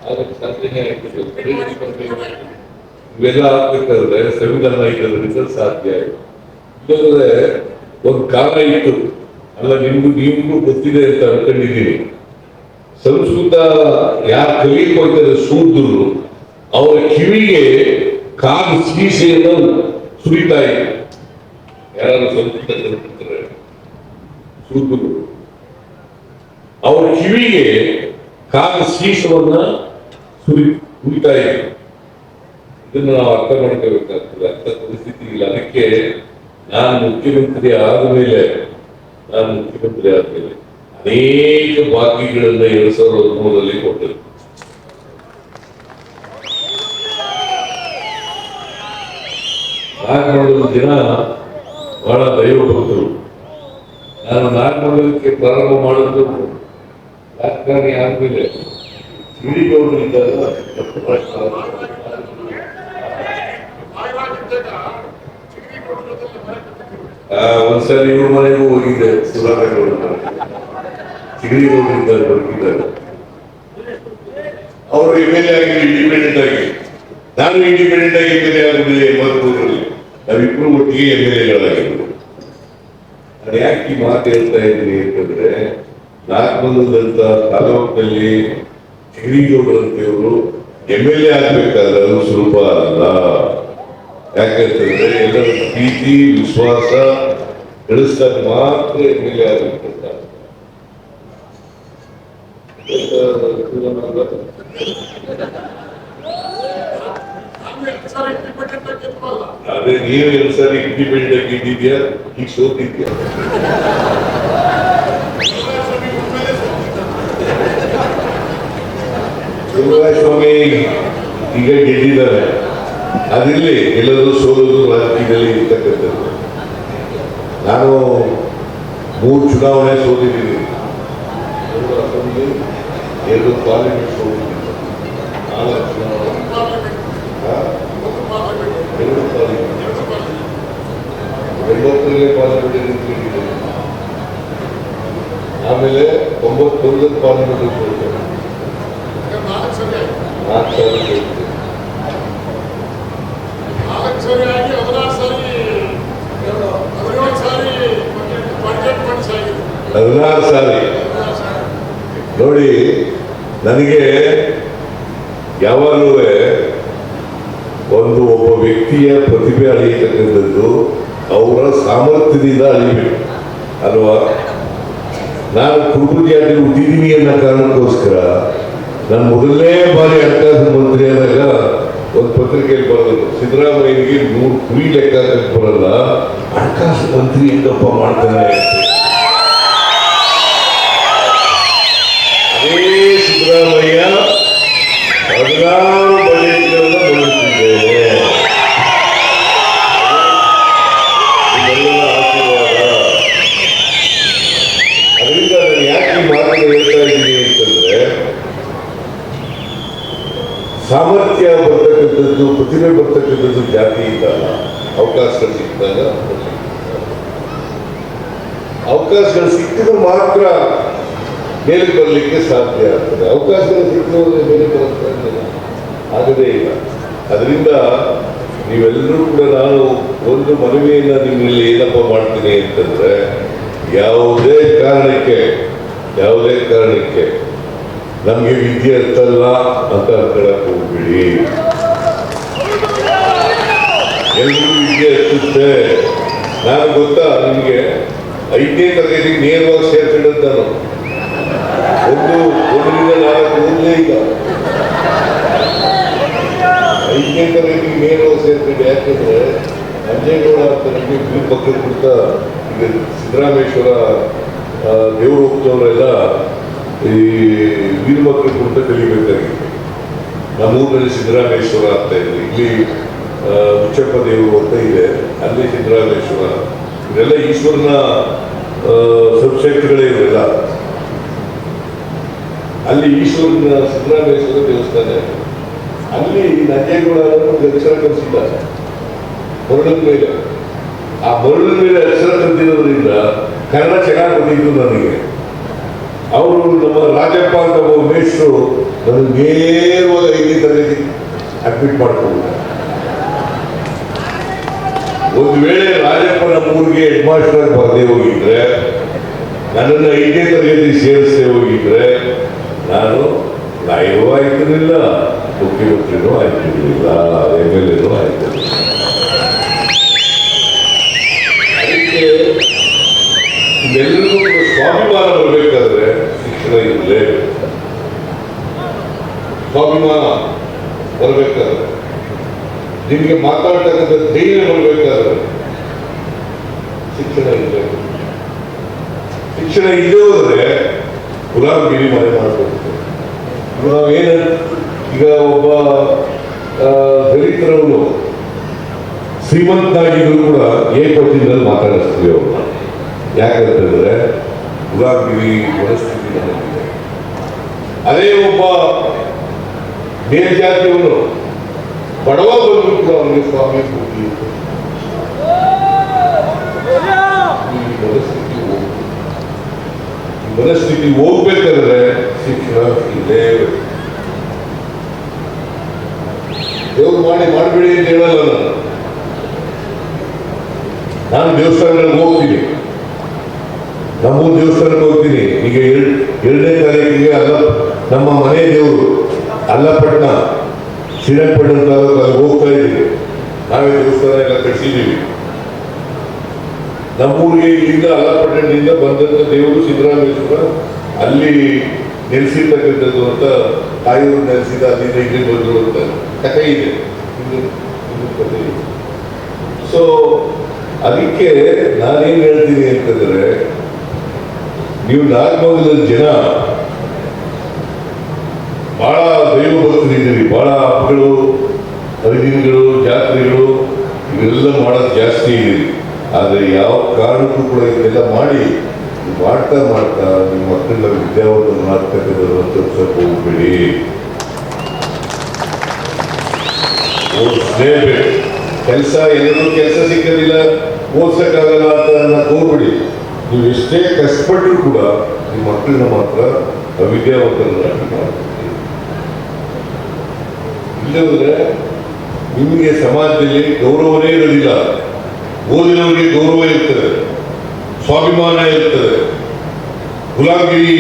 ಅದಕ್ಕೆ ಸಾಧನೆ ಆಗ್ತದೆ. ಇವೆಲ್ಲ ಆಗ್ಬೇಕಾದ್ರೆ ಸಂವಿಧಾನ ಇರೋದ್ರಿಂದ ಸಾಧ್ಯ ಆಗಿದೆ. ಇಲ್ಲಂದ್ರೆ ಒಂದು ಕಾಲ ಇತ್ತು, ಅಲ್ಲ ನಿಮ್ಗೂ ಗೊತ್ತಿದೆ ಅಂತ ಅನ್ಕೊಂಡಿದ್ದೀನಿ. ಸಂಸ್ಕೃತ ಯಾರು ಕಲಿಯಕ್ಕೆ ಹೋಗ್ತಾರೆ ಶೂದ್ರರು, ಅವರ ಕಿವಿಗೆ ಕಾಲು ಸೀಸೆಯನ್ನು ಸುರಿತಾ ಇದೆ. ಯಾರು ಸಂಸ್ಕೃತ ಕಲಿತಾರೆ ಶೂದ್ರರು, ಅವರ ಕಿವಿಗೆ ಕಾಲು ಸೀಸವನ್ನ ಸುರಿತಾ ಇದೆ. ಇದನ್ನು ನಾವು ಅರ್ಥ ಮಾಡ್ಕೋಬೇಕಾಗ್ತದೆ. ಅಂತ ಪರಿಸ್ಥಿತಿ ಇಲ್ಲ. ಅದಕ್ಕೆ ನಾನು ಮುಖ್ಯಮಂತ್ರಿ ಆದಮೇಲೆ ಅನೇಕ ಬಾಕಿಗಳನ್ನ 2013 ಕೊಟ್ಟರು. ನಾಗಮಂಗಲದ ಜನ ಬಹಳ ದೈವ ಭಕ್ತರು. ನಾನು ನಾಗಮಂಗಲಕ್ಕೆ ಪ್ರಾರಂಭ ಮಾಡಿದ್ದು ರಾಜಕಾರಣಿ ಆದ್ಮೇಲೆ ಹಿಡಿಗೌಡರಿದ್ದಾಗ ಒಂದ್ಸಲ ಇವ್ರ ಮನೆಗೂ ಹೋಗಿದ್ದೆ. ಸುಧಾಕರ್ ಚಿಗರಿಗೌಡರಿದ್ದಾರೆ ಬರ್ತಿದ್ದಾರೆ. ಅವರು ಎಮ್.ಎಲ್.ಎ ಆಗಿ ಇಂಡಿಪೆಂಡೆಂಟ್ ಆಗಿ, ನಾನು ಇಂಡಿಪೆಂಡೆಂಟ್ ಆಗಿ ಎಮ್.ಎಲ್.ಎ ಆಗುದಿಲ್ಲ 83ರಲ್ಲಿ. ನಾವಿಬ್ರು ಒಟ್ಟಿಗೆ ಎಮ್.ಎಲ್.ಎಗಳಾಗಿದ್ರು. ನಾನು ಯಾಕೆ ಈ ಮಾತು ಹೇಳ್ತಾ ಇದ್ದೀನಿ ಅಂತಂದ್ರೆ, ನಾಗಮಂಗಲದಂತ ತಾಲೂಕಿನಲ್ಲಿ ಚಿಗರಿಗೌಡರಂತೆಯವರು ಎಮ್.ಎಲ್.ಎ ಆಗ್ಬೇಕಾದ್ರೆ ಅದು ಸುಲಭ ಅಲ್ಲ. ಯಾಕಂತಂದ್ರೆ ಎಲ್ಲರ ಪ್ರೀತಿ ವಿಶ್ವಾಸ ಗಳಿಸಿದಾಗ ಮಾತ್ರ ಎಮ್.ಎಲ್.ಎ ಆಗಬೇಕಂತ. ಅದೇ ನೀವು 2 ಸಾರಿ ಇಂಡಿಪೆಂಡೆಂಟ್ ಆಗಿ ಇದ್ದಿದ್ಯಾ, ಈಗ ಸೋತಿದ್ಯಾ? ಸ್ವಾಮಿ ಈಗ ಗೆದ್ದಿದ್ದಾರೆ. ಅದಿರ್ಲಿ, ಎಲ್ಲರೂ ಸೋಲೋದು ರಾಜಕೀಯದಲ್ಲಿ ಇರ್ತಕ್ಕಂಥದ್ದು. ನಾನು 3 ಚುನಾವಣೆ ಸೋತಿದ್ದೀನಿ. 1 ಅಸೆಂಬ್ಲಿ, 2 ಪಾರ್ಲಿಮೆಂಟ್ ಸೋತಿದ್ದೀನಿ. 4 ಚುನಾವಣೆ, 2 ಪಾರ್ಲಿಮೆಂಟ್, 80ರಲ್ಲೇ ಪಾರ್ಲಿಮೆಂಟ್ ನಿಂತಿದ್ದೀನಿ. ಆಮೇಲೆ 91 ಪಾರ್ಲಿಮೆಂಟ್ ಸೋತಿದ್ದೀನಿ. 4 ಸಾರಿ ಸೋತಿದ್ದೀನಿ. 16 ಸಾರಿ. ನೋಡಿ, ನನಗೆ ಯಾವಾಗಲೂ ಒಬ್ಬ ವ್ಯಕ್ತಿಯ ಪ್ರತಿಭೆ ಅಳಿಯತಕ್ಕಂಥದ್ದು ಅವರ ಸಾಮರ್ಥ್ಯದಿಂದ ಅಳಿಬೇಕು ಅಲ್ವಾ? ನಾನು ಕುರುಬ ಜಾತಿ ಹುಟ್ಟಿದ್ದೀನಿ ಅನ್ನೋ ಕಾರಣಕ್ಕೋಸ್ಕರ ನಾನು ಮೊದಲನೇ ಬಾರಿ ಹಣಕಾಸು ಮಂತ್ರಿ ಆದಾಗ ಒಂದು ಪತ್ರಿಕೆಯಲ್ಲಿ ಬರೆದರು, ಸಿದ್ದರಾಮಯ್ಯನಿಗೆ 100 ಕುರಿ ಲೆಕ್ಕ ಬರಲ್ಲ, ಹಣಕಾಸು ಮಂತ್ರಿ ಹೆಂಗಪ್ಪ ಮಾಡ್ತಾನೆ. ಅದೇ ಸಿದ್ದರಾಮಯ್ಯ 16 ಬಜೆಟ್ಗಳನ್ನು ಮಂಡಿಸಿದ್ದೇನೆ. ಇದೆಲ್ಲ ಆಶೀರ್ವಾದ. ಅದರಿಂದ ನಾನು ಯಾಕೆ ಈ ಮಾತನ್ನು ಹೇಳ್ತಾ ಇದ್ದೀನಿ ಅಂತಂದ್ರೆ, ಸಾಮರ್ಥ್ಯ ಬರ್ತಕ್ಕಂಥದ್ದು, ಪ್ರತಿಭೆ ಬರ್ತಕ್ಕಂಥದ್ದು ಜಾತಿಯಿಂದ ಅವಕಾಶಗಳು ಸಿಕ್ಕಿದಾಗ, ಅವಕಾಶಗಳು ಸಿಕ್ಕಿದ್ರೆ ಮಾತ್ರ ಮೇಲೆ ಬರಲಿಕ್ಕೆ ಸಾಧ್ಯ ಆಗ್ತದೆ. ಅವಕಾಶಗಳು ಸಿಕ್ಕಿದ್ರೆ ಮೇಲೆ ಬರುತ್ತೆ ಆಗದೇ ಇಲ್ಲ. ಅದರಿಂದ ನೀವೆಲ್ಲರೂ ಕೂಡ ನಾನು ಒಂದು ಮನವಿಯನ್ನ ನಿಮ್ಮಲ್ಲಿ ಏನಪ್ಪ ಮಾಡ್ತೀನಿ ಅಂತಂದ್ರೆ, ಯಾವುದೇ ಕಾರಣಕ್ಕೆ ನಮ್ಗೆ ವಿದ್ಯೆ ಅರ್ಥಲ್ಲ ಅಂತ ಅನ್ಕೊಳಕ್ ಹೋಗ್ಬಿಡಿ. ಎಲ್ರಿಗೂ ವಿದ್ಯೆ ಹಚ್ಚುತ್ತೆ. ನಾನು ಗೊತ್ತಾ ನಿಮ್ಗೆ 5ನೇ ತರಗತಿಗೆ ನೇರವಾಗಿ ಸೇರ್ಕೊಂಡಂತ ನಾನು 1ರಿಂದ 4 ಓದಲೇ ಇಲ್ಲ. 5ನೇ ತರಗತಿಗೆ ನೇರವಾಗಿ ಸೇರ್ಕೊಂಡು. ಯಾಕಂದ್ರೆ ನಂಜೇಗೌಡ ಅಂತ ನಮಗೆ ಬೀರ್ ಮಕ್ಕಳು ಕೊಡ್ತ, ಈಗ ಸಿದ್ದರಾಮೇಶ್ವರ ದೇವರು ಹೋಗ್ತವರೆಲ್ಲ ಈ ವೀರ ಮಕ್ಕಳು ಕೊಡ್ತ ಕಲಿಬೇಕಾಗಿತ್ತು. ನಮ್ಮೂರಲ್ಲಿ ಸಿದ್ದರಾಮೇಶ್ವರ ಅಂತ ಇದೆ, ಇಲ್ಲಿ ಹುಚ್ಚಪ್ಪ ದೇವರು ಅಂತ ಇದೆ, ಅಲ್ಲಿ ಸಿದ್ದರಾಮೇಶ್ವರ. ಇದೆಲ್ಲ ಈಶ್ವರನ ಸಬ್ಸೆಕ್ಟ್ಗಳೇ ಇವೆಲ್ಲ. ಅಲ್ಲಿ ಈಶ್ವರನ ಸಿದ್ದರಾಮೇಶ್ವರ ದೇವಸ್ಥಾನ, ಅಲ್ಲಿ ನಂಜೇಗೌಡ ಒಂದು ಅಕ್ಷರ ಕಲಿಸಿದ್ದಾರೆ ಮರಳಿನ ಮೇಲೆ. ಆ ಮರಳಿನ ಮೇಲೆ ಅಕ್ಷರ ಕಲಿತಿರೋದ್ರಿಂದ ಕನ್ನಡ ಚೆನ್ನಾಗಿ ಬಂದಿದ್ದು ನನಗೆ. ಅವರು ನಮ್ಮ ರಾಜಪ್ಪ ಅಂತ ಒಬ್ಬ ಮೇಷ್ಟ್ರು ನನಗೆ ನೇರವಾಗಿ 5ನೇ ತರಗತಿ ಅಡ್ಮಿಟ್ ಮಾಡ್ಕೊಂಡು, ಒಂದು ವೇಳೆ ರಾಜಪ್ಪ ನಮ್ಮ ಊರಿಗೆ ಹೆಡ್ ಮಾಸ್ಟರ್ ಬರದೇ ಹೋಗಿದ್ರೆ, ನನ್ನನ್ನು 5ನೇ ತರಗತಿ ಸೇರಿಸದೆ ಹೋಗಿದ್ರೆ ನಾನು ನಾಯಕೂ ಆಯ್ತಿರಲಿಲ್ಲ, ಮುಖ್ಯಮಂತ್ರಿನೂ ಆಯ್ತಿರಲಿಲ್ಲ, MLA ಆಯ್ತಿರಲಿಲ್ಲ. ಅದಕ್ಕೆ ಇವೆಲ್ಲರಿಗೂ ಸ್ವಾಭಿಮಾನ ಬರಬೇಕಾದ್ರೆ ಶಿಕ್ಷಣ ಇರಲೇಬೇಕು. ಸ್ವಾಭಿಮಾನ ಬರಬೇಕಾದ್ರೆ, ನಿಮಗೆ ಮಾತಾಡ್ತಕ್ಕಂಥ ಧೈರ್ಯ ಬರಬೇಕಾದ್ರೆ ಶಿಕ್ಷಣ ಇರಬೇಕು. ಶಿಕ್ಷಣ ಇಲ್ಲದೆ ಹೋದ್ರೆ ಗುಲಾಮಗಿರಿ ಮನೆ ಮಾಡಬೇಕು. ನಾವೇನು ಈಗ ಒಬ್ಬ ದಲಿತರವನು ಶ್ರೀಮಂತನಾಗಿದ್ರು ಕೂಡ ಏಕವಚನದಲ್ಲಿ ಮಾತಾಡಿಸ್ತೀವಿ ಅವ್ರನ್ನ. ಯಾಕಂತಂದ್ರೆ ಗುಲಾಮಗಿರಿ ಮನಸ್ಥಿತಿ ನಮಗಿದೆ. ಅದೇ ಒಬ್ಬ ಮೇಲ್ಜಾತಿಯವನು ಬಡವ ಬಂದ್ರು ಕೂಡ ಅವನಿಗೆ ಸ್ವಾಮಿ ಕೊಡ್ತೀವಿ. ಮನಸ್ಥಿತಿ ಹೋಗ್ಬೇಕಾದ್ರೆ ಶಿಕ್ಷಣ ಇಲ್ಲೇ. ದೇವ್ರು ಮಾಡಬೇಡಿ ಅಂತ ಹೇಳಲ್ಲ ನಾನು ದೇವಸ್ಥಾನಗಳಿಗೆ ಹೋಗ್ತೀನಿ, ನಮ್ಮೂರು ದೇವಸ್ಥಾನಕ್ಕೆ ಹೋಗ್ತೀನಿ. ಈಗ 2ನೇ ತಾರೀಕಿಗೆ ನಮ್ಮ ಮನೆ ದೇವರು ಅಲ್ಲಪಟ್ಟಣ ಶ್ರೀರಂಗಪಟ್ಟಣ ತಾಲೂಕಲ್ಲಿ ಹೋಗ್ತಾ ಇದ್ದೀವಿ. ನಾವೇ ದೇವಸ್ಥಾನ ಎಲ್ಲ ಕಟ್ಟಿಸಿದ್ದೀವಿ. ನಮ್ಮೂರಿಗೆ ಇಲ್ಲಿಂದ ಅಲ್ಲಪಟ್ಟಣದಿಂದ ಬಂದಂತ ದೇವರು ಸಿದ್ದರಾಮೇಶ್ವರ, ಅಲ್ಲಿ ನೆಲೆಸಿರ್ತಕ್ಕಂಥದ್ದು ಅಂತ ತಾಯಿಯವರು ನೆಲೆಸಿದ, ಅಲ್ಲಿಂದ ಇಲ್ಲಿ ಬಂದರು ಅಂತ ಕಥೆ ಇದೆ. ಸೊ ಅದಕ್ಕೆ ನಾನೇನು ಹೇಳ್ತೀನಿ ಅಂತಂದ್ರೆ, ನೀವು ನಾಗಮಂಗಲದ ಜನ ಬಹಳ ದೈವ ಭಕ್ತರಿದ್ದೀರಿ, ಬಹಳ ಹಬ್ಬಗಳು, ಹರಿದಿನಗಳು, ಜಾತ್ರೆಗಳು ಇವೆಲ್ಲ ಮಾಡೋದು ಜಾಸ್ತಿ ಇದೀರಿ. ಆದರೆ ಯಾವ ಕಾರಣಕ್ಕೂ ಕೂಡ ಇದೆಲ್ಲ ಮಾಡ್ತಾ ನಿಮ್ಮ ಮಕ್ಕಳ ವಿದ್ಯಾವಂತ ಮಾಡ್ತಕ್ಕಂಥದ್ದು ತಪ್ಪಿಸಕ್ಕೆ ಹೋಗ್ಬೇಡಿ. ಓದಿಸ್ಲೇಬೇಕು. ಎಲ್ಲರೂ ಕೆಲಸ ಸಿಕ್ಕದಿಲ್ಲ, ಓದ್ಸಕ್ಕಾಗಲ್ಲ ಅಂತ ಹೋಗ್ಬಿಡಿ. ನೀವು ಎಷ್ಟೇ ಕಷ್ಟಪಟ್ಟರು ಕೂಡ ನಿಮ್ಮ ಮಕ್ಕಳನ್ನ ಮಾತ್ರ ವಿದ್ಯಾವಂತರನ್ನಾಗಿ ಮಾಡ್ತೀವಿ. ಇಲ್ಲದ್ರೆ ನಿಮಗೆ ಸಮಾಜದಲ್ಲಿ ಗೌರವನೇ ಇರೋದಿಲ್ಲ. ಓದಿನವರಿಗೆ ಗೌರವ ಇರ್ತದೆ, ಸ್ವಾಭಿಮಾನ ಇರ್ತದೆ. ಗುಲಾಮಗಿರಿ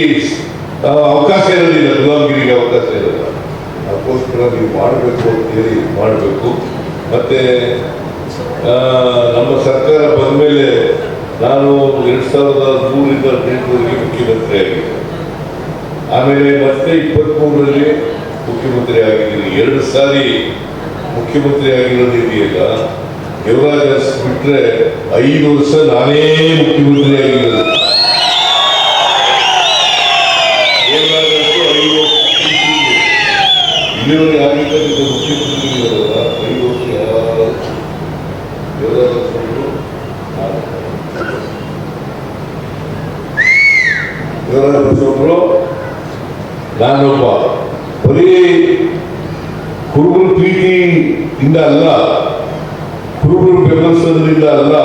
ಅವಕಾಶ ಇರೋದಿಲ್ಲ, ಗುಲಾಮಗಿರಿಗೆ ಅವಕಾಶ ಇರೋಲ್ಲ. ಅದಕ್ಕೋಸ್ಕರ ನೀವು ಮಾಡಬೇಕು ಅಂತೇಳಿ ಮಾಡಬೇಕು. ಮತ್ತೆ ನಮ್ಮ ಸರ್ಕಾರ ಬಂದ ಮೇಲೆ ನಾನು 2003ರಿಂದ 2018 ಮುಖ್ಯಮಂತ್ರಿ ಆಗಿದ್ದೆ. ಆಮೇಲೆ ಮತ್ತೆ 23ರಲ್ಲಿ ಮುಖ್ಯಮಂತ್ರಿ ಆಗಿದ್ದೀನಿ. 2 ಸಾರಿ ಮುಖ್ಯಮಂತ್ರಿ ಆಗಿರೋದು ಇದೆಯಲ್ಲ, ಯುವರಾಜ್ ಬಿಟ್ರೆ 5 ವರ್ಷ ನಾನೇ ಮುಖ್ಯಮಂತ್ರಿ ಆಗಿರೋದು. ಇಲ್ಲಿವರೆಗೆ ಆಗಿರ್ತಕ್ಕಂಥ ಮುಖ್ಯಮಂತ್ರಿಗಳಲ್ಲ 5 ವರ್ಷ ಯಾರು ಯುವರಾಜ್ ಒಬ್ಬರು, ನಾನೊಬ್ಬ. ಬರೀ ಕುರುಬರ ಪ್ರೀತಿಯಿಂದ ಅಲ್ಲ, ಕುರುಬರು ಬೆಂಬಲಿಸೋದ್ರಿಂದ ಅಲ್ಲ,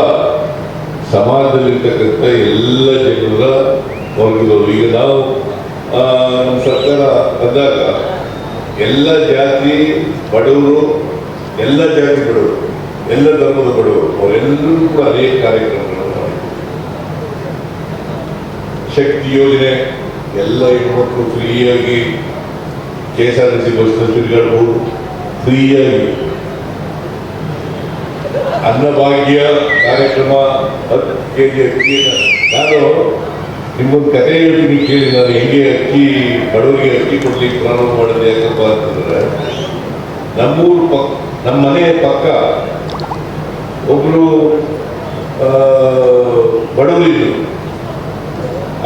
ಸಮಾಜದಲ್ಲಿರ್ತಕ್ಕಂಥ ಎಲ್ಲ ಜನರ ವರ್ಗದವರು. ಈಗ ನಾವು ನಮ್ಮ ಸರ್ಕಾರ ಬಂದಾಗ ಎಲ್ಲ ಜಾತಿ ಬಡವರು, ಎಲ್ಲ ಜಾತಿ ಬಡವರು, ಎಲ್ಲ ಧರ್ಮದ ಬಡವರು, ಅವರೆಲ್ಲರೂ ಕೂಡ ಅನೇಕ ಕಾರ್ಯಕ್ರಮಗಳನ್ನು ಮಾಡಿದ್ರು. ಶಕ್ತಿ ಯೋಜನೆ, ಎಲ್ಲ ಹೆಣ್ಮಕ್ಳು ಫ್ರೀಯಾಗಿ KSRTC ಬಸ್ನಲ್ಲಿ ತಿರುಗಾಡ್ಬೋದು, ಫ್ರೀಯಾಗಿ. ಅನ್ನಭಾಗ್ಯ ಕಾರ್ಯಕ್ರಮ 10 kg ಅಕ್ಕಿಯನ್ನು, ನಾನು ನಿಮ್ಮೊಂದು ಕಥೆ ಹೇಳ್ತೀನಿ ಕೇಳಿ. ನಾನು ಹೆಂಗೆ ಬಡವರಿಗೆ ಅಕ್ಕಿ ಕೊಡ್ಲಿಕ್ಕೆ ಪ್ರಾರಂಭ ಮಾಡಿದೆ ಯಾಕಪ್ಪ ಅಂತಂದ್ರೆ, ನಮ್ಮ ಮನೆಯ ಪಕ್ಕ ಒಬ್ರು ಬಡವರಿದ್ರು.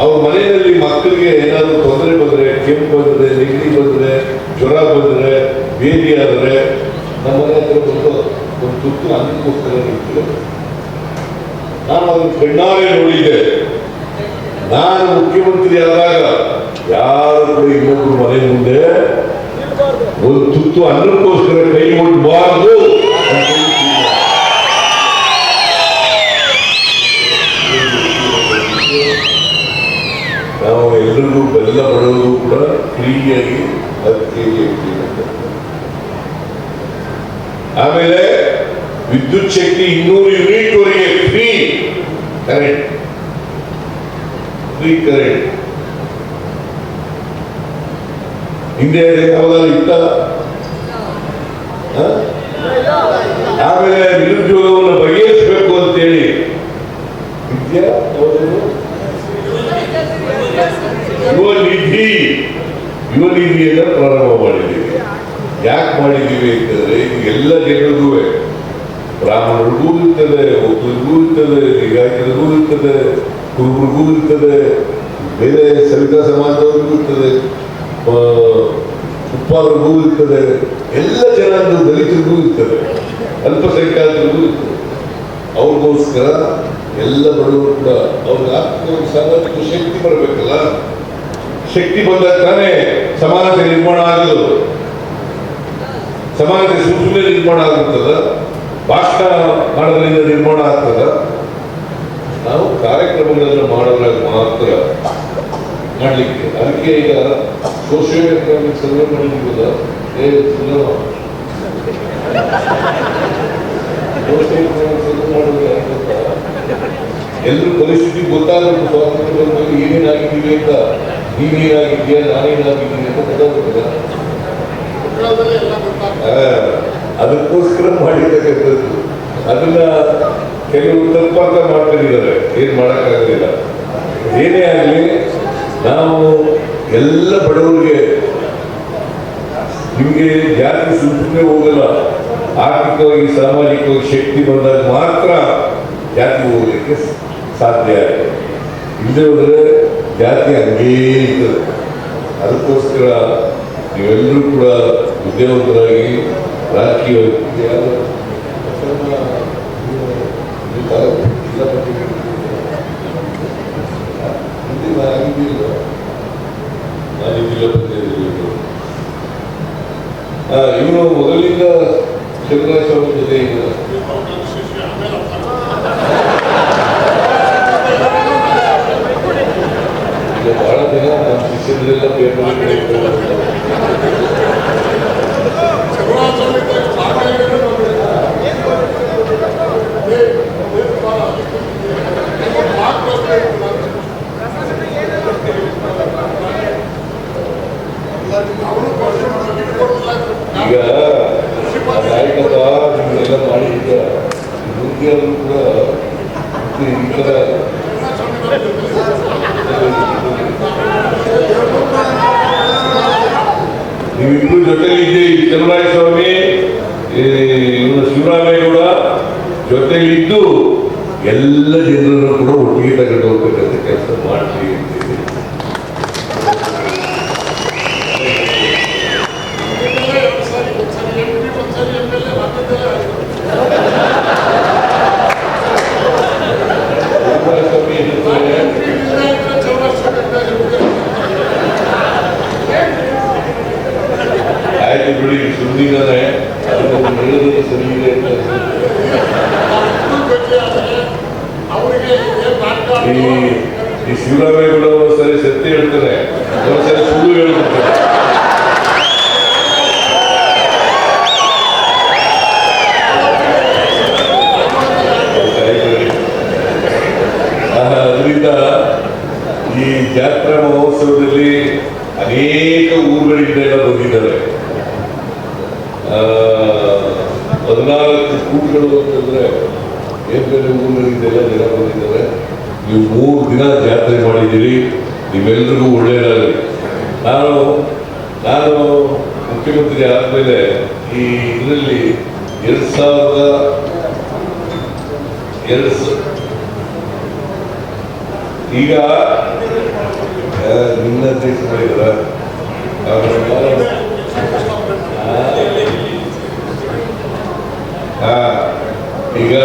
ಅವ್ರ ಮನೆಯಲ್ಲಿ ಮಕ್ಕಳಿಗೆ ಏನಾದರೂ ತೊಂದರೆ ಬಂದರೆ, ಕೆಮ್ಮು ಬಂದರೆ, ನೆಗಡಿ ಬಂದರೆ, ಜ್ವರ ಬಂದರೆ, ಬೇದಿ ಆದರೆ ನಮ್ಮ ಮನೆ ಹತ್ರ ಬಂದು ಒಂದು ತುತ್ತು ಅನ್ನಕ್ಕೋಸ್ಕರ ನಿಂತಿರೋದು. ನಾನು ಅದನ್ನು ಕಣ್ಣಾರೆ ನೋಡಿದ್ದೆ. ನಾನು ಮುಖ್ಯಮಂತ್ರಿ ಆದಾಗ ಯಾರು ಕೂಡ ಇನ್ನೊಬ್ರು ಮನೆ ಮುಂದೆ ಒಂದು ತುತ್ತು ಅನ್ನಕ್ಕೋಸ್ಕರ ಕೈ ಮುಟ್ಟಬಾರ್ದು. ನಾವು ಎಲ್ರಿಗೂ ಬೆಲ್ಲ ಬಡವರು ಕೂಡ ಫ್ರೀಯಾಗಿ 10 kg ಅಕ್ಕಿ. ಆಮೇಲೆ ವಿದ್ಯುತ್ ಶಕ್ತಿ 200 ಯೂನಿಟ್ ವರೆಗೆ ಫ್ರೀ ಕರೆಂಟ್. ಹಿಂದೆ ಯಾವ್ದಾದ್ರು ಇತ್ತ? ಆಮೇಲೆ ನಿರುದ್ಯೋಗವನ್ನು ಬಗೆಹರಿಸಬೇಕು ಅಂತೇಳಿ ಯುವ ನಿಧಿಯನ್ನು ಪ್ರಾರಂಭ ಮಾಡಿದ್ದೀವಿ. ಯಾಕೆ ಮಾಡಿದ್ದೀವಿ ಅಂತಂದ್ರೆ ಎಲ್ಲ ಜನರಿಗೂ, ಬ್ರಾಹ್ಮಣರಿಗೂ ಇರ್ತದೆ, ಒಬ್ಬರಿಗೂ ಇರ್ತದೆ, ಲಿಂಗಾಯತರಿಗೂ ಇರ್ತದೆ, ಕುರುಬರಿಗೂ ಇರ್ತದೆ, ಬೇರೆ ಸವಿತಾ ಸಮಾಜದವ್ರಿಗೂ ಇರ್ತದೆ, ಉಪ್ಪಾದರಿಗೂ ಇರ್ತದೆ, ಎಲ್ಲ ಜನಾಂಗ ದಲಿತರಿಗೂ ಇರ್ತದೆ, ಅಲ್ಪಸಂಖ್ಯಾತರಿಗೂ ಇರ್ತದೆ. ಅವ್ರಿಗೋಸ್ಕರ ಎಲ್ಲ ಬಡವರು ಕೂಡ ಅವ್ರಿಗೆ ಆರ್ಥಿಕ ಸಾಮಾಜಿಕ ಶಕ್ತಿ ಬರಬೇಕಲ್ಲ. ಶಕ್ತಿ ಬಂದಾಗ ತಾನೇ ಸಮಾಜ ನಿರ್ಮಾಣ ಆಗೋದು. ಸಮಾಜ ಸುಮ್ಮನೆ ನಿರ್ಮಾಣ ಆಗುತ್ತದ, ಭಾಷಣ ಮಾಡೋದ್ರಿಂದ ನಿರ್ಮಾಣ ಆಗ್ತದ. ನಾವು ಕಾರ್ಯಕ್ರಮಗಳನ್ನು ಮಾಡೋದ್ರಾಗ ಮಾತ್ರ ಮಾಡಲಿಕ್ಕೆ. ಅದಕ್ಕೆ ಈಗ ಸೋಷಿಯಲ್ ಎಕನಾಮಿಕ್ ಸರ್ವೆ ಮಾಡಿದ್ದೀವಲ್ಲ, ಎಲ್ಲರೂ ಪರಿಸ್ಥಿತಿ ಗೊತ್ತಾಗಬೇಕು. ಸ್ವಾತಂತ್ರ್ಯ ಬಂದಾಗ ಏನೇನಾಗಿದ್ದೀವಿ ಅಂತ, ನೀನೇನಾಗಿದ್ದೀಯಾ, ನಾನೇನಾಗಿದ್ದೀನಿ ಅಂತ ಗೊತ್ತಾಗ್ತದ. ಅದಕ್ಕೋಸ್ಕರ ಮಾಡಿರ್ತಕ್ಕಂಥದ್ದು. ಅದನ್ನ ಕೆಲವು ತಪ್ಪಾರ್ಥ ಮಾಡ್ಕೊಂಡಿದ್ದಾರೆ, ಏನ್ ಮಾಡಕ್ಕಾಗಲಿಲ್ಲ. ಏನೇ ಆಗಲಿ, ನಾವು ಎಲ್ಲ ಬಡವರಿಗೆ, ನಿಮಗೆ ಜಾತಿ ಸುಮ್ಮನೆ ಹೋಗಲ್ಲ. ಆರ್ಥಿಕವಾಗಿ ಸಾಮಾಜಿಕವಾಗಿ ಶಕ್ತಿ ಬಂದಾಗ ಮಾತ್ರ ಜಾತಿ ಹೋಗ್ಲಿಕ್ಕೆ ಸಾಧ್ಯ ಆಗಿದೆ. ಇಲ್ಲದೆ ಹೋದರೆ ಜಾತಿ ಹಂಗೇ ಇರ್ತದೆ. ಅದಕ್ಕೋಸ್ಕರ ನೀವೆಲ್ಲರೂ ಕೂಡ ವಿದ್ಯಾವಂತರಾಗಿ ರಾಜಕೀಯ ಇವನು ಮೊದಲಿಂದ ಶಿವರಾಜ್ ಅವರ ಜೊತೆ ಬಹಳ ದಿನ ನಮ್ಮ ಶಿಷ್ಯರೆಲ್ಲ ಈಗ ನಾಯಕದ ನಿಮ್ಮೆಲ್ಲ ಮಾಡಿದ್ದ ಮುಂದೆ ಅವರು ಕೂಡ ಈ ಥರ ನೀವಿಬ್ರು ಜೊತೆಲಿದ್ದೆ. ಚಲುವರಾಯ ಸ್ವಾಮಿ, ಇವನು ಶಿವರಾಮೇಗೌಡ ಜೊತೆಲಿದ್ದು ಎಲ್ಲ ಜನರನ್ನು ಕೂಡ ಒಟ್ಟಿಗೆ ತಗೊಂಡು ಹೋಗ್ಬೇಕಂತ ಕೆಲಸ ಮಾಡ್ತೀವಿ ಅಂತಿದೆ. ಆಯ್ತು ಬಿಡಿ, ಸುದ್ದಿನೇ ಅದನ್ನು ಹೇಳೋದು ಸರಿ ಇದೆ ಅಂತ. ಈ ಶಿವರಾಮೇಗೌಡ ಒಂದ್ಸರಿ ಸತ್ಯ ಹೇಳ್ತಾರೆ, ಒಂದ್ಸರಿ ಸುಳ್ಳು ಹೇಳ್ತಾರೆ. ಅದರಿಂದ ಈ ಜಾತ್ರಾ ಮಹೋತ್ಸವದಲ್ಲಿ ಅನೇಕ ಊರುಗಳಿಂದ ಬಂದಿದ್ದಾರೆ. 14 ಕೂಟಗಳು ಅಂತಂದ್ರೆ ಬೇರೆ ಬೇರೆ ಊರುಗಳಿಂದೆಲ್ಲ ಜನ ಬಂದಿದ್ದಾರೆ. ನೀವು 3 ದಿನ ಜಾತ್ರೆ ಮಾಡಿದ್ದೀರಿ, ನೀವೆಲ್ಲರಿಗೂ ಒಳ್ಳೆಯದಾಗಲಿ. ನಾನು ಮುಖ್ಯಮಂತ್ರಿ ಆದಮೇಲೆ ಈ ಇದರಲ್ಲಿ 2002 ಈಗ ನಿನ್ನ ಅಧ್ಯಕ್ಷ ಮಾಡಿದಾರ ಈಗ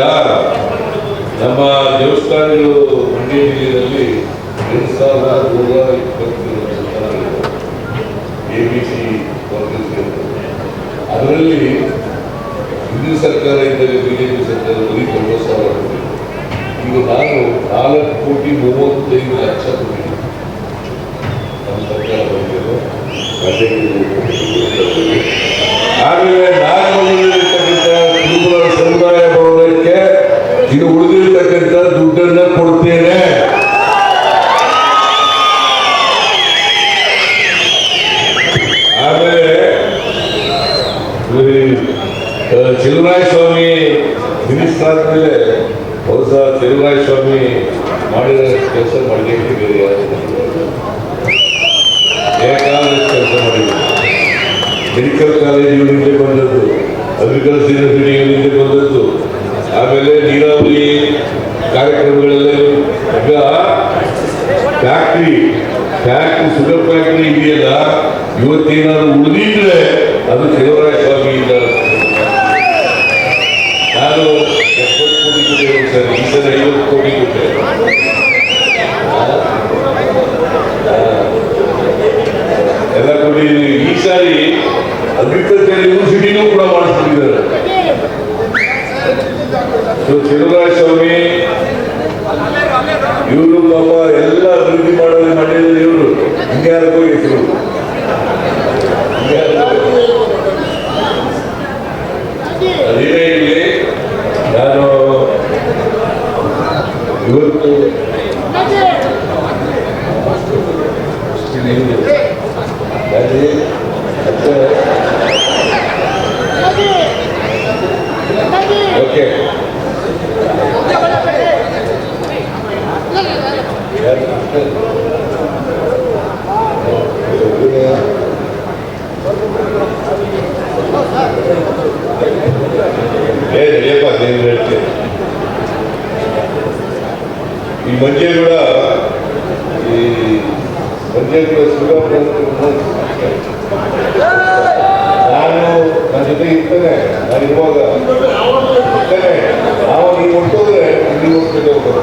ನಮ್ಮ ದೇವಸ್ಥಾನಗಳು ಮಂಡ್ಯ ಜಿಲ್ಲೆಯಲ್ಲಿ 2120 ABC ವರ್ಗಸ್. ಅದರಲ್ಲಿ ಹಿಂದಿನ ಸರ್ಕಾರ ಇದ್ದಾಗ ಬಿಜೆಪಿ ಸರ್ಕಾರ ಬರೀ 90,000 ಕೊಟ್ಟಿದೆ. ಈಗ ನಾನು 4,35,00,000 ಕೊಟ್ಟಿದ್ದೀನಿ. ಆಮೇಲೆ ನಾಗಮಂಗಲದಲ್ಲಿರ್ತಕ್ಕಂಥ ಕುರುಬರ ಸಮುದಾಯ ಭವನಕ್ಕೆ ಇದು ಉಳಿದಿರ್ತಕ್ಕಂಥ ದುಡ್ಡನ್ನ ಕೊಡ್ತೇನೆ. ಆಮೇಲೆ ಚೆಲುವರಾಯ ಸ್ವಾಮಿ ಮಿನಿಸ್ಟರ್ ಆದ್ಮೇಲೆ ಹೊಸ ಚೆಲುವರಾಯ ಸ್ವಾಮಿ ಮಾಡಿದ ಕೆಲಸ ಮಾಡಲಿಕ್ಕೆ ಕೆಲಸ ಮಾಡಿದ್ರು. ಮೆಡಿಕಲ್ ಕಾಲೇಜುಗಳಿಂದ ಬಂದದ್ದು, ಅಗ್ರಿಕಲ್ಚರ್ ಯೂನಿವರ್ಸಿಟಿಗಳಿಂದ ಬಂದದ್ದು, ಆಮೇಲೆ ನೀರಾವರಿ ಕಾರ್ಯಕ್ರಮಗಳೆಲ್ಲ. ಈಗ ಫ್ಯಾಕ್ಟ್ರಿ ಶುಗರ್ ಫ್ಯಾಕ್ಟ್ರಿ ಇದೆಯಲ್ಲ, ಇವತ್ತೇನಾದ್ರು ಉಳಿದಿದ್ರೆ ಅದು ಚೆಲುವರಾಯ ಸ್ವಾಮಿಯಿಂದ. ನಾನು 70 ಕೋಟಿ ಕೊಟ್ಟಿದ್ದೇನೆ ಸರ್, ಈ ಸಲ 50 ಕೋಟಿ ಕೊಟ್ಟೆ. ಎಲ್ಲ ಕೊಟ್ಟಿದ್ದೀನಿ. ಈ ಸಾರಿ ಅಗ್ರಿಕಲ್ಚರ್ ಯೂನಿವರ್ಸಿಟಿನೂ ಕೂಡ ಮಾಡಿಸ್ಬಿಟ್ಟಿದ್ದಾರೆ. ಚೆಲುವರಾಯ ಸ್ವಾಮಿ ಇವರು ಪಾಪ ಎಲ್ಲ ಅಭಿವೃದ್ಧಿ ಮಾಡಿದ್ದಾರೆ. ಇವರು ಹಿಂಗ್ಯಾರಿಗೂ ಹೆಸರು ಅದೇನೇ ಇಲ್ಲಿ ನಾನು ಇವತ್ತು ಓಕೆ ಈ ಮಂಜೇಗೌಡ ನಾನು ನನ್ನ ಜೊತೆ ಇರ್ತೇನೆ. ನಾನು ಇರುವಾಗ ಇರ್ತೇನೆ. ನಾವು ನೀವು ಹೊಟ್ಟೋದ್ರೆ ನೀವು ಹೋಗ್ತೇನೆ ಹೋಗೋದು.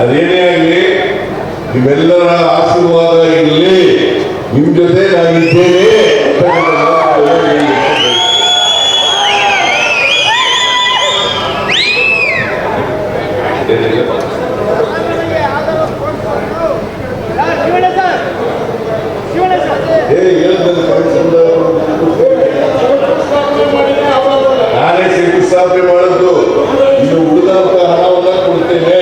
ಅದೇನೇ ಆಗಲಿ, ನಿಮ್ಮೆಲ್ಲರ ಆಶೀರ್ವಾದ ಇರಲಿ, ನಿಮ್ ಜೊತೆ ನಾನಿದ್ದೇನೆ. ನಾನೇ ಶಂಕುಸ್ಥಾಪನೆ ಮಾಡಿದ್ದು. ಇನ್ನು ಉಳಿದಂತ ಹಣವನ್ನ ಕೊಡ್ತೇನೆ.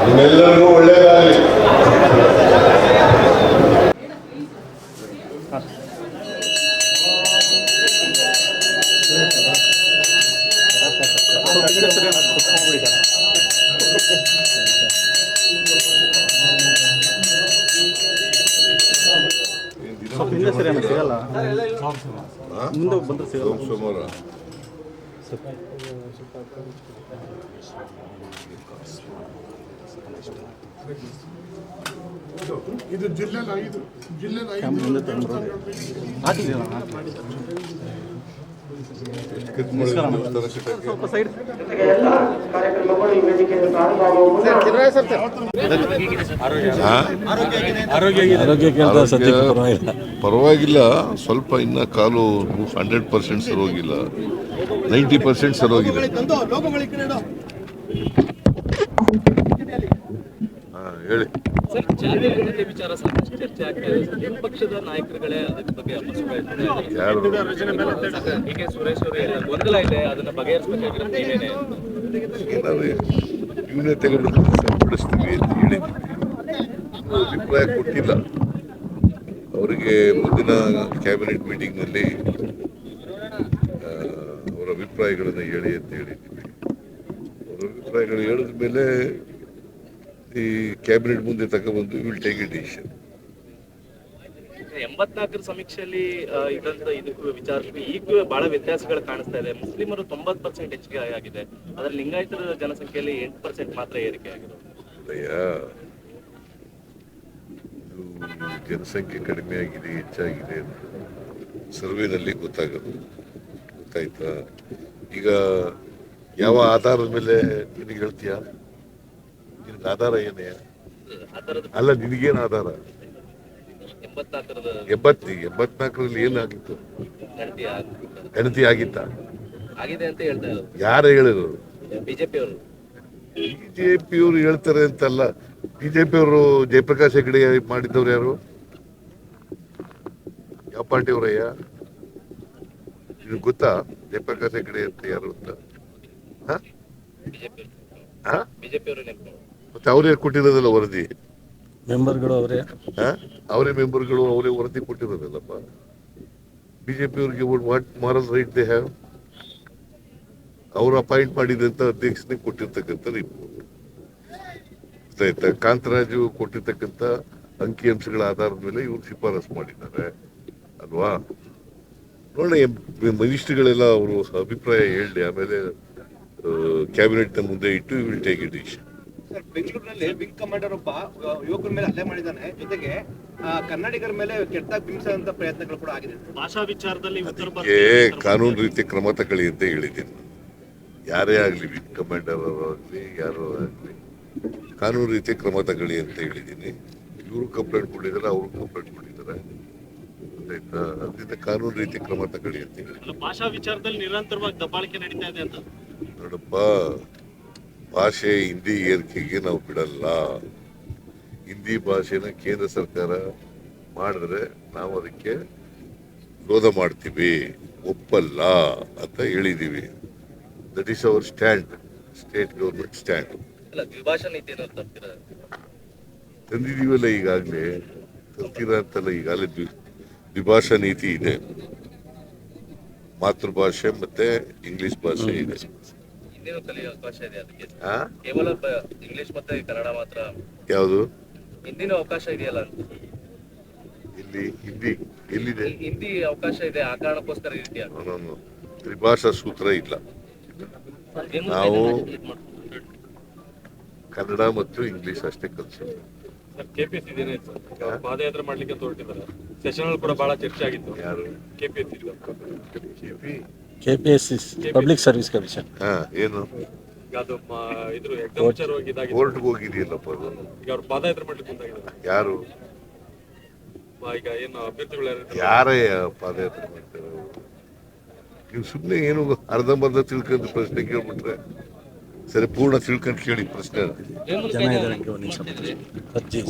ನಿಮ್ಮೆಲ್ಲರಿಗೂ ಒಳ್ಳೇದಾಗಲಿ. ಸಿಗಲ್ಲ ಮುಂದೆ ಬಂದ್ರೆ ಸಿಗಲ್ಲ. ಸೋಮವಾರ ಇದು ಜಿಲ್ಲೆ ಸ್ವಲ್ಪ ಸೈಡ್ ಎಲ್ಲ ಕಾರ್ಯಕ್ರಮಗಳು ಈ ವೇದಿಕೆಯಲ್ಲಿ ಪ್ರಾರಂಭವಾಗುವ ಪರವಾಗಿಲ್ಲ. ಸ್ವಲ್ಪ ಇನ್ನ ಕಾಲು 100% ಸರೋಗಿಲ್ಲ, 90% ಸರೋಗಿದೆ. ಹೇಳಿ ಸರ್, ಜಾತಿ ಗಣತಿ ವಿಚಾರ ಸಾಕಷ್ಟು ಚರ್ಚೆ ಆಗ್ತಾ ಇದೆ. ನಿಮ್ಮ ಪಕ್ಷದ ನಾಯಕರುಗಳೇ ಅದರ ಬಗ್ಗೆ ಡಿ.ಕೆ. ಸುರೇಶ್ ಅವರು ಎಲ್ಲ ಗೊಂದಲ ಇದೆ, ಅದನ್ನ ಬಗೆಹರಿಸಬೇಕಾಗಿರುತ್ತೆ. ಏನಾದ್ರು ಇವನ್ನೇ ತೆಗೆದು ಸರಿಪಡಿಸ್ತೀವಿ ಅಂತ ಹೇಳಿದ್ದೀವಿ. ಅಭಿಪ್ರಾಯ ಕೊಟ್ಟಿಲ್ಲ. ಅವರಿಗೆ ಮುಂದಿನ ಕ್ಯಾಬಿನೆಟ್ ಮೀಟಿಂಗ್ನಲ್ಲಿ ಅವರ ಅಭಿಪ್ರಾಯಗಳನ್ನು ಹೇಳಿ ಅಂತ ಹೇಳಿದ್ದೀವಿ. ಅವರ ಅಭಿಪ್ರಾಯಗಳು ಹೇಳಿದ ಮೇಲೆ ಈ ಕ್ಯಾಬಿನೆಟ್ ಮುಂದೆ ತಗೊಬಂದು ವಿಲ್ ಟೇಕ್ ಎ ಡಿಸಿಷನ್. 84ರ ಸಮೀಕ್ಷೆಯಲ್ಲಿ ಇದ್ದಂತ ಇದಕ್ಕೂ ವಿಚಾರಕ್ಕೂ ಈಗೂ ಬಹಳ ವ್ಯತ್ಯಾಸಗಳು ಕಾಣಿಸ್ತಾ ಇದೆ. ಮುಸ್ಲಿಮರು 90% ಹೆಚ್ಚಿಗೆ ಆಗಿದೆ, ಅದರ ಲಿಂಗಾಯತರ ಜನಸಂಖ್ಯೆಯಲ್ಲಿ 8% ಮಾತ್ರ ಏರಿಕೆ ಆಗಿದೆ. ಇದು ಜನಸಂಖ್ಯೆ ಕಡಿಮೆ ಆಗಿದೆ ಹೆಚ್ಚಾಗಿದೆ ಅಂತ ಸರ್ವೆನಲ್ಲಿ ಗೊತ್ತಾಗೋದು. ಗೊತ್ತಾಯ್ತಾ? ಈಗ ಯಾವ ಆಧಾರದ ಮೇಲೆ ನಿನಗೆ ಹೇಳ್ತೀಯಾ? ನಿನಗೆ ಆಧಾರ ಏನೇ? ಅಲ್ಲ, ನಿನಗೇನು ಆಧಾರ? 84ರಲ್ಲಿ ಏನಾಗಿತ್ತು? ಗಣತಿ ಆಗಿತ್ತ? ಆಗಿದೆ ಅಂತ ಹೇಳ್ತಾ ಇರೋದು ಯಾರು ಹೇಳಿದ್ರು? ಬಿಜೆಪಿ ಅವರು. ಬಿಜೆಪಿಯವರು ಹೇಳ್ತಾರೆ ಅಂತಲ್ಲ. ಬಿಜೆಪಿಯವರು ಜಯಪ್ರಕಾಶ್ ಹೆಗಡೆ ಮಾಡಿದ್ದವ್ರು ಯಾರು? ಯಾವ ಪಾರ್ಟಿಯವರಯ್ಯ? ನಿನಗೆ ಗೊತ್ತಾ ಜಯಪ್ರಕಾಶ್ ಹೆಗಡೆ ಅಂತ ಯಾರು ಅಂತ? ಬಿಜೆಪಿ ಅವರು ಮತ್ತೆ ಅವರೇ ಕೊಟ್ಟಿರೋದಲ್ಲ ವರದಿ. ಮೆಂಬರ್ಗಳು ಅವರೇ, ಅವರೇ ಮೆಂಬರ್ಗಳು, ಅವರೇ ವರದಿ ಕೊಟ್ಟಿರೋದಲ್ಲಪ್ಪ. ಬಿಜೆಪಿಯವ್ರಿಗೆ what moral right they have? ಅವರು ಅಪಾಯಿಂಟ್ ಮಾಡಿದಂತ ಅಧ್ಯಕ್ಷನಿಗೆ ಕೊಟ್ಟಿರ್ತಕ್ಕಂಥ ರಿಪೋರ್ಟ್. ಆಯ್ತಾ? ಕಾಂತರಾಜು ಕೊಟ್ಟಿರ್ತಕ್ಕಂಥ ಅಂಕಿಅಂಶಗಳ ಆಧಾರದ ಮೇಲೆ ಇವ್ರು ಶಿಫಾರಸು ಮಾಡಿದ್ದಾರೆ ಅಲ್ವಾ? ನೋಡೋಣ, ಮಿನಿಸ್ಟ್ರಿಗಳೆಲ್ಲ ಅವರು ಅಭಿಪ್ರಾಯ ಹೇಳಿ ಆಮೇಲೆ ಕ್ಯಾಬಿನೆಟ್ ಮುಂದೆ ಇಟ್ಟು will take it decision. Sir, ಬೆಂಗಳೂರಿನಲ್ಲಿ ವಿಂಗ್ ಕಮಾಂಡರ್ ಒಬ್ಬ ಯುವಕರ ಮೇಲೆ ಹಲ್ಲೆ ಮಾಡಿದ್ದಾನೆ. ಜೊತೆಗೆ ಕನ್ನಡಿಗರ ಮೇಲೆ ಕೆಟ್ಟದಾಗಿ ಬಿಂಬಿಸುವಂತ ಪ್ರಯತ್ನಗಳು ಕೂಡ ಆಗಿದೆ. ಭಾಷಾ ವಿಚಾರದಲ್ಲಿ ಕಾನೂನು ರೀತಿ ಕ್ರಮ ತಗೊಳ್ಳಿ ಅಂತ ಹೇಳಿದ್ದೀನಿ. ಯಾರೇ ಆಗಲಿ, ವಿಂಗ್ ಕಮಾಂಡರ್ ಆಗಲಿ ಯಾರೋ ಆಗಲಿ, ಕಾನೂನು ರೀತಿ ಕ್ರಮ ತಗೊಳ್ಳಿ ಅಂತ ಹೇಳಿದ್ದೀನಿ. ಇವರು ಕಂಪ್ಲೇಂಟ್ ಕೊಟ್ಟಿದ್ದಾರೆ, ಅವರು ಕಂಪ್ಲೇಂಟ್ ಕೊಟ್ಟಿದ್ದಾರೆ. ಆಯ್ತಾ? ಅದರಿಂದ ಕಾನೂನು ರೀತಿ ಕ್ರಮ ತಗೊಳ್ಳಿ ಅಂತ ಹೇಳಿ. ಭಾಷಾ ವಿಚಾರದಲ್ಲಿ ನಿರಂತರವಾಗಿ ದಬ್ಬಾಳಿಕೆ ನಡೀತಾ ಇದೆ ಅಂತ. ನೋಡಪ್ಪ, ಭಾಷೆ ಹಿಂದಿ ಏರಿಕೆಗೆ ನಾವು ಬಿಡಲ್ಲ. ಹಿಂದಿ ಭಾಷೆನ ಕೇಂದ್ರ ಸರ್ಕಾರ ಮಾಡಿದ್ರೆ ನಾವು ಅದಕ್ಕೆ ವಿರೋಧ ಮಾಡ್ತೀವಿ, ಒಪ್ಪಲ್ಲ ಅಂತ ಹೇಳಿದೀವಿ. That is our stand, state government stand. ದ್ವಿಭಾಷಾ ನೀತಿ ತಂದಿದೀವಲ್ಲ ಈಗಾಗಲೇ. ತಂದಿರ ಅಂತಲ್ಲ, ಈಗಾಗಲೇ ದ್ವಿಭಾಷಾ ನೀತಿ ಇದೆ. ಮಾತೃಭಾಷೆ ಮತ್ತೆ ಇಂಗ್ಲಿಷ್ ಭಾಷೆ ಇದೆ. ಹಿಂದಿನೂ ಕಲಿಯೋ ಅವಕಾಶ ಇದೆ. ಅದಕ್ಕೆ ಕೇವಲ ಇಂಗ್ಲಿಷ್ ಮತ್ತೆ ಕನ್ನಡ ಮಾತ್ರ. ಯಾವುದು? ಹಿಂದಿನ ಅವಕಾಶ ಇದೆಯಲ್ಲ ಅಂತ. ಇಲ್ಲಿ ಹಿಂದಿ ಎಲ್ಲಿದೆ? ಹಿಂದಿ ಅವಕಾಶ ಇದೆ, ಆ ಕಾರಣಕ್ಕೋಸ್ಕರ ಈ ರೀತಿ ತ್ರಿಭಾಷಾ ಸೂತ್ರ ಇಲ್ಲ. ನಾವು ಕನ್ನಡ ಮತ್ತು ಇಂಗ್ಲಿಷ್ ಅಷ್ಟೇ ಕಲಿಸೋದು. ಕೆಪಿಎಸ್ಸಿ ಪಾದಯಾತ್ರೆ ಮಾಡ್ಲಿಕ್ಕೆ ಅಂತ ಹೊರಟಿದ್ದಾರೆ. ಸೆಷನ್ ಕೂಡ ಬಹಳ ಚರ್ಚೆ ಆಗಿತ್ತು. ಯಾರು? KPSC public service commission. ಏನು ಅದು ಇದ್ರ ಎಕ್ಸಾಮ್ ವಿಚಾರವಾಗಿ ಇದಾಗಿದೆ. ಕೋರ್ಟ್ಗೆ ಹೋಗಿದೆಯಲ್ಲಪ್ಪ ಅದು. ಈಗ ಅವ್ರು ಪಾದಯಾತ್ರೆ ಮಾಡ್ಲಿಕ್ಕೆ ಮುಂದಾಗಿದ್ದಾರೆ. ಯಾರು? ಈಗ ಏನು ಅಭ್ಯರ್ಥಿಗಳು ಯಾರೇ ಪಾದಯಾತ್ರೆ ಮಾಡ್ತಾರೆ? ನೀವು ಸುಮ್ಮನೆ ಏನು ಅರ್ಧಂಬರ್ಧ ತಿಳ್ಕೊಂಡು ಪ್ರಶ್ನೆ ಕೇಳ್ಬಿಟ್ರೆ ಸರಿ, ಪೂರ್ಣ ತಿಳ್ಕೊಂಡು ಕೇಳಿ ಪ್ರಶ್ನೆ. ಜನ ಇದ್ದಾರೆ, ಒಂದು ನಿಮಿಷ ಅರ್ಜಿ.